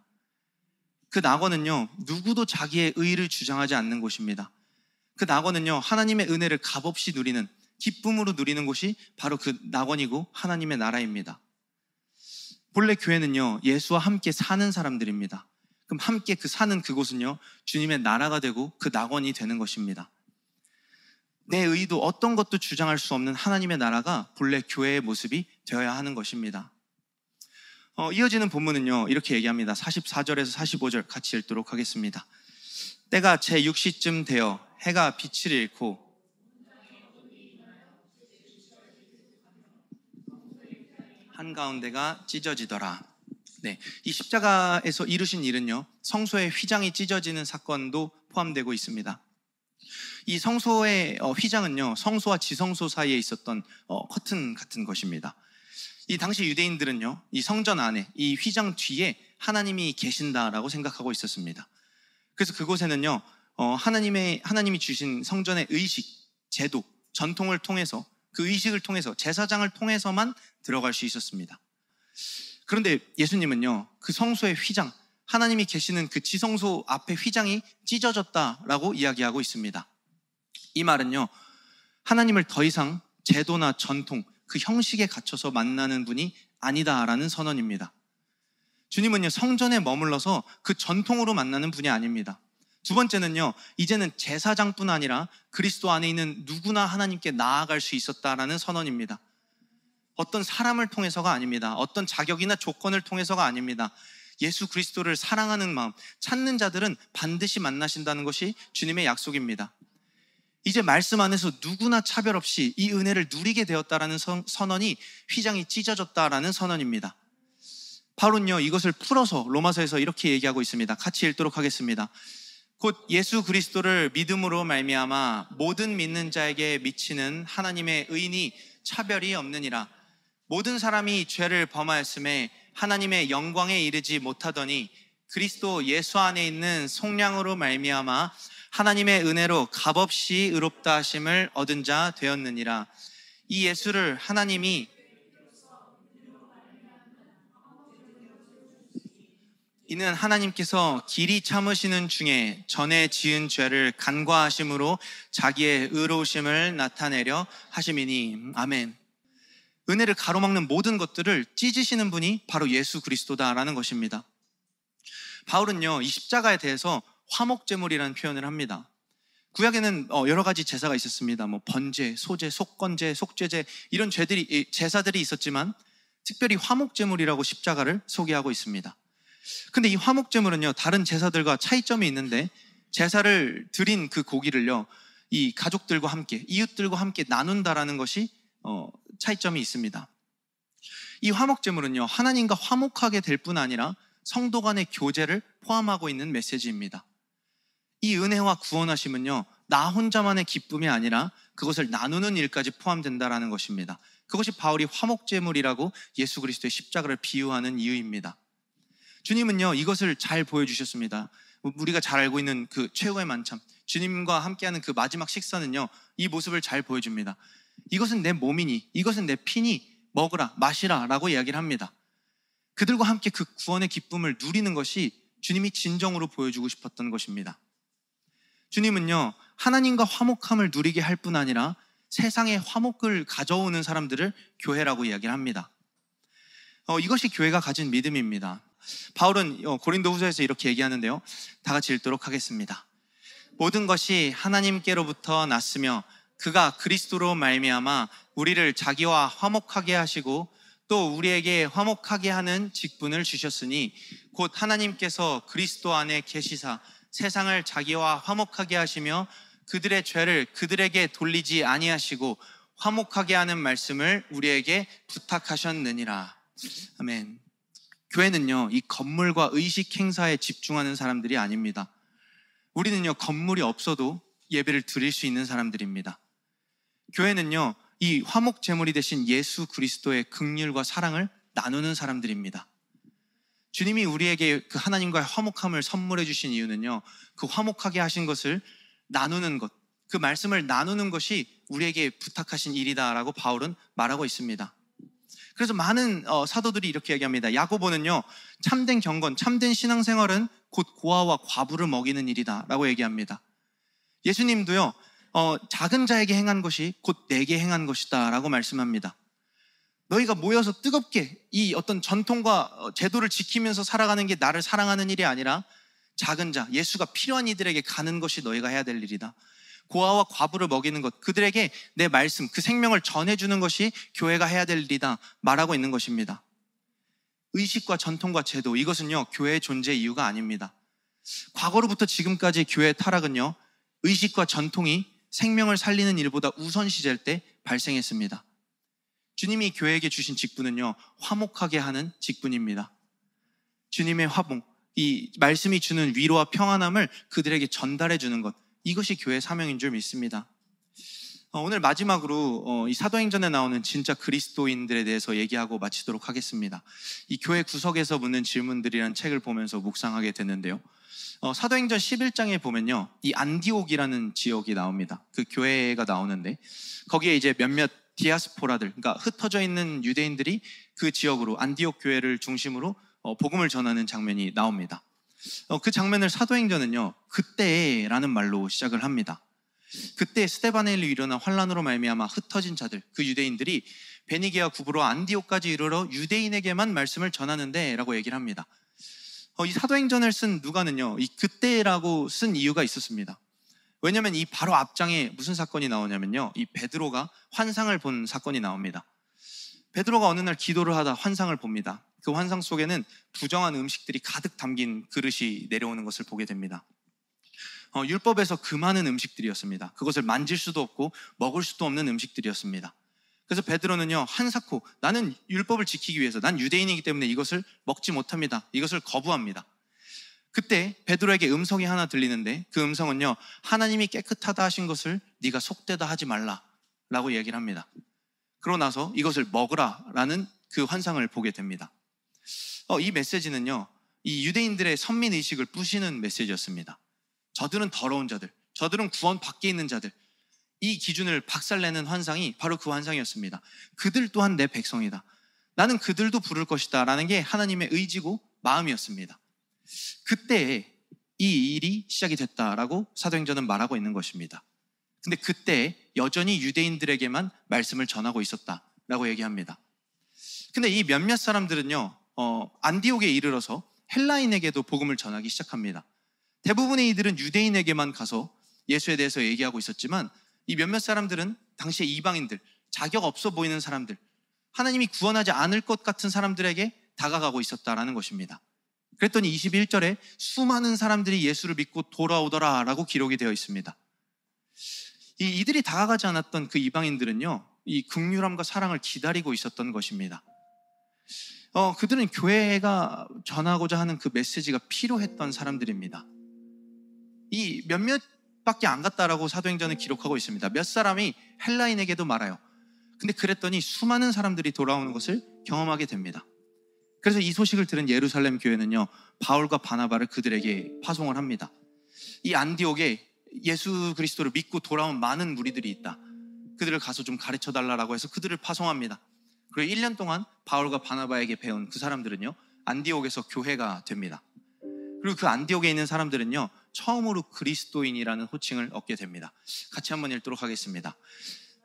그 낙원은요 누구도 자기의 의의를 주장하지 않는 곳입니다. 그 낙원은요 하나님의 은혜를 값없이 누리는, 기쁨으로 누리는 곳이 바로 그 낙원이고 하나님의 나라입니다. 본래 교회는요 예수와 함께 사는 사람들입니다. 그럼 함께 사는 그곳은요 주님의 나라가 되고 그 낙원이 되는 것입니다. 내 의도, 어떤 것도 주장할 수 없는 하나님의 나라가 본래 교회의 모습이 되어야 하는 것입니다. 이어지는 본문은요 이렇게 얘기합니다. 44절에서 45절 같이 읽도록 하겠습니다. 때가 제6시쯤 되어 해가 빛을 잃고 한가운데가 찢어지더라. 네, 이 십자가에서 이루신 일은요 성소의 휘장이 찢어지는 사건도 포함되고 있습니다. 이 성소의 휘장은요 성소와 지성소 사이에 있었던 커튼 같은 것입니다. 이 당시 유대인들은요 이 성전 안에 이 휘장 뒤에 하나님이 계신다라고 생각하고 있었습니다. 그래서 그곳에는요 하나님이 주신 성전의 의식, 제도, 전통을 통해서, 그 의식을 통해서, 제사장을 통해서만 들어갈 수 있었습니다. 그런데 예수님은요 그 성소의 휘장, 하나님이 계시는 그 지성소 앞에 휘장이 찢어졌다라고 이야기하고 있습니다. 이 말은요 하나님을 더 이상 제도나 전통, 그 형식에 갇혀서 만나는 분이 아니다라는 선언입니다. 주님은요 성전에 머물러서 그 전통으로 만나는 분이 아닙니다. 두 번째는요 이제는 제사장뿐 아니라 그리스도 안에 있는 누구나 하나님께 나아갈 수 있었다라는 선언입니다. 어떤 사람을 통해서가 아닙니다. 어떤 자격이나 조건을 통해서가 아닙니다. 예수 그리스도를 사랑하는 마음, 찾는 자들은 반드시 만나신다는 것이 주님의 약속입니다. 이제 말씀 안에서 누구나 차별 없이 이 은혜를 누리게 되었다라는 선언이 휘장이 찢어졌다라는 선언입니다. 바울은요 이것을 풀어서 로마서에서 이렇게 얘기하고 있습니다. 같이 읽도록 하겠습니다. 곧 예수 그리스도를 믿음으로 말미암아 모든 믿는 자에게 미치는 하나님의 의인이 차별이 없느니라. 모든 사람이 죄를 범하였음에 하나님의 영광에 이르지 못하더니 그리스도 예수 안에 있는 속량으로 말미암아 하나님의 은혜로 값없이 의롭다 하심을 얻은 자 되었느니라. 이 예수를 하나님이 이는 하나님께서 길이 참으시는 중에 전에 지은 죄를 간과하심으로 자기의 의로우심을 나타내려 하심이니. 아멘. 은혜를 가로막는 모든 것들을 찢으시는 분이 바로 예수 그리스도다라는 것입니다. 바울은요 이 십자가에 대해서 화목제물이라는 표현을 합니다. 구약에는 여러 가지 제사가 있었습니다. 번제, 소제, 속건제, 속죄제, 이런 제사들이 있었지만 특별히 화목제물이라고 십자가를 소개하고 있습니다. 근데 이 화목제물은요 다른 제사들과 차이점이 있는데, 제사를 드린 그 고기를요 이 가족들과 함께, 이웃들과 함께 나눈다라는 것이 차이점이 있습니다. 이 화목제물은요 하나님과 화목하게 될 뿐 아니라 성도 간의 교제를 포함하고 있는 메시지입니다. 이 은혜와 구원하심은요 나 혼자만의 기쁨이 아니라 그것을 나누는 일까지 포함된다라는 것입니다. 그것이 바울이 화목제물이라고 예수 그리스도의 십자가를 비유하는 이유입니다. 주님은요 이것을 잘 보여주셨습니다. 우리가 잘 알고 있는 그 최후의 만찬, 주님과 함께하는 그 마지막 식사는요 이 모습을 잘 보여줍니다. 이것은 내 몸이니, 이것은 내 피니, 먹으라, 마시라 라고 이야기를 합니다. 그들과 함께 그 구원의 기쁨을 누리는 것이 주님이 진정으로 보여주고 싶었던 것입니다. 주님은요 하나님과 화목함을 누리게 할 뿐 아니라 세상에 화목을 가져오는 사람들을 교회라고 이야기를 합니다. 이것이 교회가 가진 믿음입니다. 바울은 고린도 후서에서 이렇게 얘기하는데요, 다 같이 읽도록 하겠습니다. 모든 것이 하나님께로부터 났으며 그가 그리스도로 말미암아 우리를 자기와 화목하게 하시고 또 우리에게 화목하게 하는 직분을 주셨으니 곧 하나님께서 그리스도 안에 계시사 세상을 자기와 화목하게 하시며 그들의 죄를 그들에게 돌리지 아니하시고 화목하게 하는 말씀을 우리에게 부탁하셨느니라. 아멘. 교회는요, 이 건물과 의식 행사에 집중하는 사람들이 아닙니다. 우리는요, 건물이 없어도 예배를 드릴 수 있는 사람들입니다. 교회는요, 이 화목 제물이 되신 예수 그리스도의 긍휼과 사랑을 나누는 사람들입니다. 주님이 우리에게 그 하나님과의 화목함을 선물해 주신 이유는요, 그 화목하게 하신 것을 나누는 것, 그 말씀을 나누는 것이 우리에게 부탁하신 일이다라고 바울은 말하고 있습니다. 그래서 많은 사도들이 이렇게 얘기합니다. 야고보는요, 참된 경건, 참된 신앙생활은 곧 고아와 과부를 먹이는 일이다라고 얘기합니다. 예수님도요, 작은 자에게 행한 것이 곧 내게 행한 것이다 라고 말씀합니다. 너희가 모여서 뜨겁게 이 어떤 전통과 제도를 지키면서 살아가는 게 나를 사랑하는 일이 아니라 작은 자, 예수가 필요한 이들에게 가는 것이 너희가 해야 될 일이다. 고아와 과부를 먹이는 것, 그들에게 내 말씀, 그 생명을 전해주는 것이 교회가 해야 될 일이다 말하고 있는 것입니다. 의식과 전통과 제도, 이것은요, 교회의 존재 이유가 아닙니다. 과거로부터 지금까지 교회의 타락은요, 의식과 전통이 생명을 살리는 일보다 우선시될 때 발생했습니다. 주님이 교회에게 주신 직분은요, 화목하게 하는 직분입니다. 주님의 화목, 이 말씀이 주는 위로와 평안함을 그들에게 전달해 주는 것, 이것이 교회의 사명인 줄 믿습니다. 오늘 마지막으로 이 사도행전에 나오는 진짜 그리스도인들에 대해서 얘기하고 마치도록 하겠습니다. 이 교회 구석에서 묻는 질문들이라는 책을 보면서 묵상하게 됐는데요, 사도행전 11장에 보면요, 이 안디옥이라는 지역이 나옵니다. 그 교회가 나오는데 거기에 이제 몇몇 디아스포라들, 그러니까 흩어져 있는 유대인들이 그 지역으로 안디옥 교회를 중심으로 복음을 전하는 장면이 나옵니다. 그 장면을 사도행전은요, 그때라는 말로 시작을 합니다. 그때 스데반에 일어난 환란으로 말미암아 흩어진 자들, 그 유대인들이 베니게와 구브로 안디옥까지 이르러 유대인에게만 말씀을 전하는데 라고 얘기를 합니다. 이 사도행전을 쓴 누가는요, 이 그때라고 쓴 이유가 있었습니다. 왜냐하면 이 바로 앞장에 무슨 사건이 나오냐면요, 이 베드로가 환상을 본 사건이 나옵니다. 베드로가 어느 날 기도를 하다 환상을 봅니다. 그 환상 속에는 부정한 음식들이 가득 담긴 그릇이 내려오는 것을 보게 됩니다. 율법에서 그 많은 음식들이었습니다. 그것을 만질 수도 없고 먹을 수도 없는 음식들이었습니다. 그래서 베드로는요, 한사코 나는 율법을 지키기 위해서, 난 유대인이기 때문에 이것을 먹지 못합니다. 이것을 거부합니다. 그때 베드로에게 음성이 하나 들리는데 그 음성은요, 하나님이 깨끗하다 하신 것을 네가 속되다 하지 말라 라고 얘기를 합니다. 그러고 나서 이것을 먹으라 라는 그 환상을 보게 됩니다. 이 메시지는요, 이 유대인들의 선민의식을 부시는 메시지였습니다. 저들은 더러운 자들, 저들은 구원 밖에 있는 자들, 이 기준을 박살내는 환상이 바로 그 환상이었습니다. 그들 또한 내 백성이다, 나는 그들도 부를 것이다 라는 게 하나님의 의지고 마음이었습니다. 그때 이 일이 시작이 됐다라고 사도행전은 말하고 있는 것입니다. 근데 그때 여전히 유대인들에게만 말씀을 전하고 있었다라고 얘기합니다. 근데 이 몇몇 사람들은요, 안디옥에 이르러서 헬라인에게도 복음을 전하기 시작합니다. 대부분의 이들은 유대인에게만 가서 예수에 대해서 얘기하고 있었지만 이 몇몇 사람들은 당시의 이방인들, 자격 없어 보이는 사람들, 하나님이 구원하지 않을 것 같은 사람들에게 다가가고 있었다라는 것입니다. 그랬더니 21절에 수많은 사람들이 예수를 믿고 돌아오더라 라고 기록이 되어 있습니다. 이들이 다가가지 않았던 그 이방인들은요, 이 긍휼함과 사랑을 기다리고 있었던 것입니다. 그들은 교회가 전하고자 하는 그 메시지가 필요했던 사람들입니다. 이 몇몇밖에 안 갔다라고 사도행전은 기록하고 있습니다. 몇 사람이 헬라인에게도 말아요. 근데 그랬더니 수많은 사람들이 돌아오는 것을 경험하게 됩니다. 그래서 이 소식을 들은 예루살렘 교회는요, 바울과 바나바를 그들에게 파송을 합니다. 이 안디옥에 예수 그리스도를 믿고 돌아온 많은 무리들이 있다, 그들을 가서 좀 가르쳐 달라고 해서 그들을 파송합니다. 그리고 1년 동안 바울과 바나바에게 배운 그 사람들은요, 안디옥에서 교회가 됩니다. 그리고 그 안디옥에 있는 사람들은요, 처음으로 그리스도인이라는 호칭을 얻게 됩니다. 같이 한번 읽도록 하겠습니다.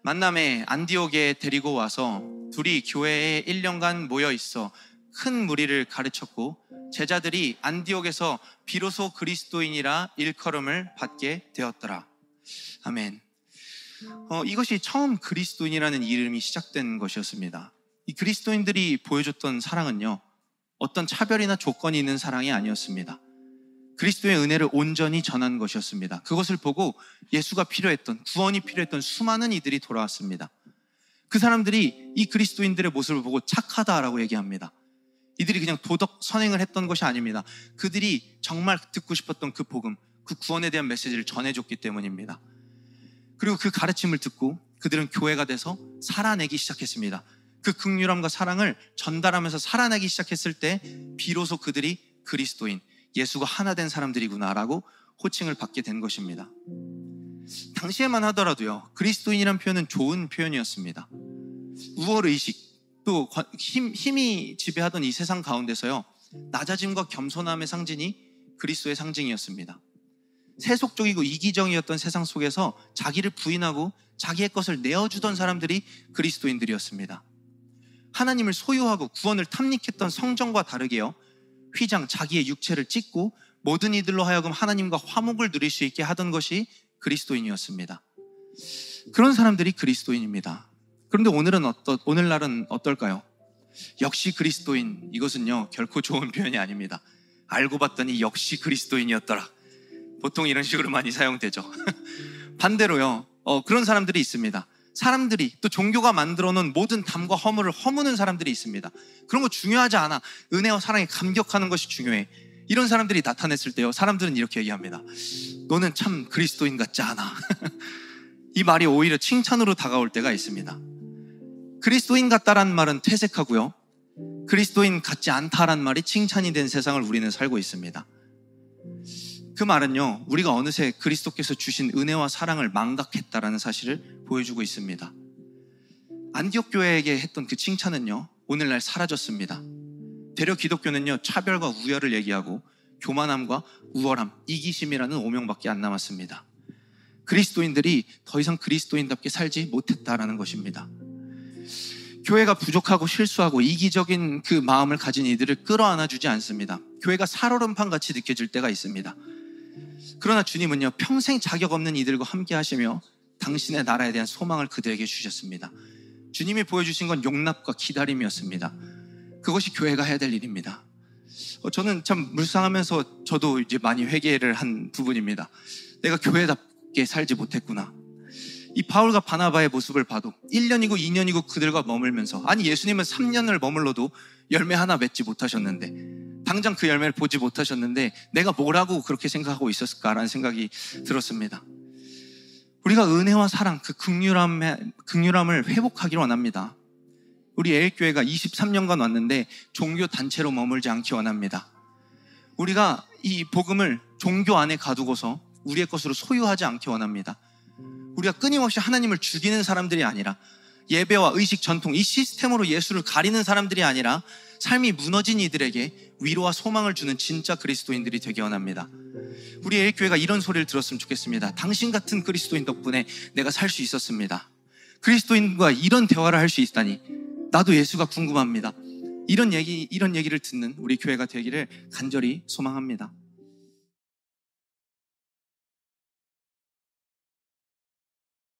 만남에 안디옥에 데리고 와서 둘이 교회에 1년간 모여 있어 큰 무리를 가르쳤고 제자들이 안디옥에서 비로소 그리스도인이라 일컬음을 받게 되었더라. 아멘. 이것이 처음 그리스도인이라는 이름이 시작된 것이었습니다. 이 그리스도인들이 보여줬던 사랑은요, 어떤 차별이나 조건이 있는 사랑이 아니었습니다. 그리스도의 은혜를 온전히 전한 것이었습니다. 그것을 보고 예수가 필요했던, 구원이 필요했던 수많은 이들이 돌아왔습니다. 그 사람들이 이 그리스도인들의 모습을 보고 착하다라고 얘기합니다. 이들이 그냥 도덕 선행을 했던 것이 아닙니다. 그들이 정말 듣고 싶었던 그 복음, 그 구원에 대한 메시지를 전해줬기 때문입니다. 그리고 그 가르침을 듣고 그들은 교회가 돼서 살아내기 시작했습니다. 그 긍휼함과 사랑을 전달하면서 살아내기 시작했을 때 비로소 그들이 그리스도인, 예수가 하나 된 사람들이구나라고 호칭을 받게 된 것입니다. 당시에만 하더라도요, 그리스도인이란 표현은 좋은 표현이었습니다. 우월의식, 또 힘이 지배하던 이 세상 가운데서요, 낮아짐과 겸손함의 상징이 그리스도의 상징이었습니다. 세속적이고 이기적이었던 세상 속에서 자기를 부인하고 자기의 것을 내어주던 사람들이 그리스도인들이었습니다. 하나님을 소유하고 구원을 탐닉했던 성전과 다르게요, 휘장, 자기의 육체를 찢고 모든 이들로 하여금 하나님과 화목을 누릴 수 있게 하던 것이 그리스도인이었습니다. 그런 사람들이 그리스도인입니다. 그런데 오늘날은 어떨까요? 역시 그리스도인, 이것은요 결코 좋은 표현이 아닙니다. 알고 봤더니 역시 그리스도인이었더라. 보통 이런 식으로 많이 사용되죠. 반대로요, 그런 사람들이 있습니다. 사람들이, 또 종교가 만들어 놓은 모든 담과 허물을 허무는 사람들이 있습니다. 그런 거 중요하지 않아. 은혜와 사랑에 감격하는 것이 중요해. 이런 사람들이 나타났을 때요, 사람들은 이렇게 얘기합니다. 너는 참 그리스도인 같지 않아. 이 말이 오히려 칭찬으로 다가올 때가 있습니다. 그리스도인 같다라는 말은 퇴색하고요, 그리스도인 같지 않다라는 말이 칭찬이 된 세상을 우리는 살고 있습니다. 그 말은요, 우리가 어느새 그리스도께서 주신 은혜와 사랑을 망각했다라는 사실을 보여주고 있습니다. 안디옥 교회에게 했던 그 칭찬은요, 오늘날 사라졌습니다. 대려 기독교는요, 차별과 우열을 얘기하고 교만함과 우월함, 이기심이라는 오명밖에 안 남았습니다. 그리스도인들이 더 이상 그리스도인답게 살지 못했다라는 것입니다. 교회가 부족하고 실수하고 이기적인 그 마음을 가진 이들을 끌어안아주지 않습니다. 교회가 살얼음판같이 느껴질 때가 있습니다. 그러나 주님은요, 평생 자격 없는 이들과 함께 하시며 당신의 나라에 대한 소망을 그들에게 주셨습니다. 주님이 보여주신 건 용납과 기다림이었습니다. 그것이 교회가 해야 될 일입니다. 저는 참 묵상하면서 저도 이제 많이 회개를 한 부분입니다. 내가 교회답게 살지 못했구나. 이 바울과 바나바의 모습을 봐도 1년이고 2년이고 그들과 머물면서, 아니 예수님은 3년을 머물러도 열매 하나 맺지 못하셨는데, 당장 그 열매를 보지 못하셨는데 내가 뭐라고 그렇게 생각하고 있었을까라는 생각이 들었습니다. 우리가 은혜와 사랑, 그 긍휼함을 회복하기를 원합니다. 우리 애일교회가 23년간 왔는데 종교 단체로 머물지 않기 원합니다. 우리가 이 복음을 종교 안에 가두고서 우리의 것으로 소유하지 않기 원합니다. 우리가 끊임없이 하나님을 죽이는 사람들이 아니라, 예배와 의식, 전통, 이 시스템으로 예수를 가리는 사람들이 아니라 삶이 무너진 이들에게 위로와 소망을 주는 진짜 그리스도인들이 되기 원합니다. 우리 애일교회가 이런 소리를 들었으면 좋겠습니다. 당신 같은 그리스도인 덕분에 내가 살 수 있었습니다. 그리스도인과 이런 대화를 할 수 있다니 나도 예수가 궁금합니다. 이런 얘기를 듣는 우리 교회가 되기를 간절히 소망합니다.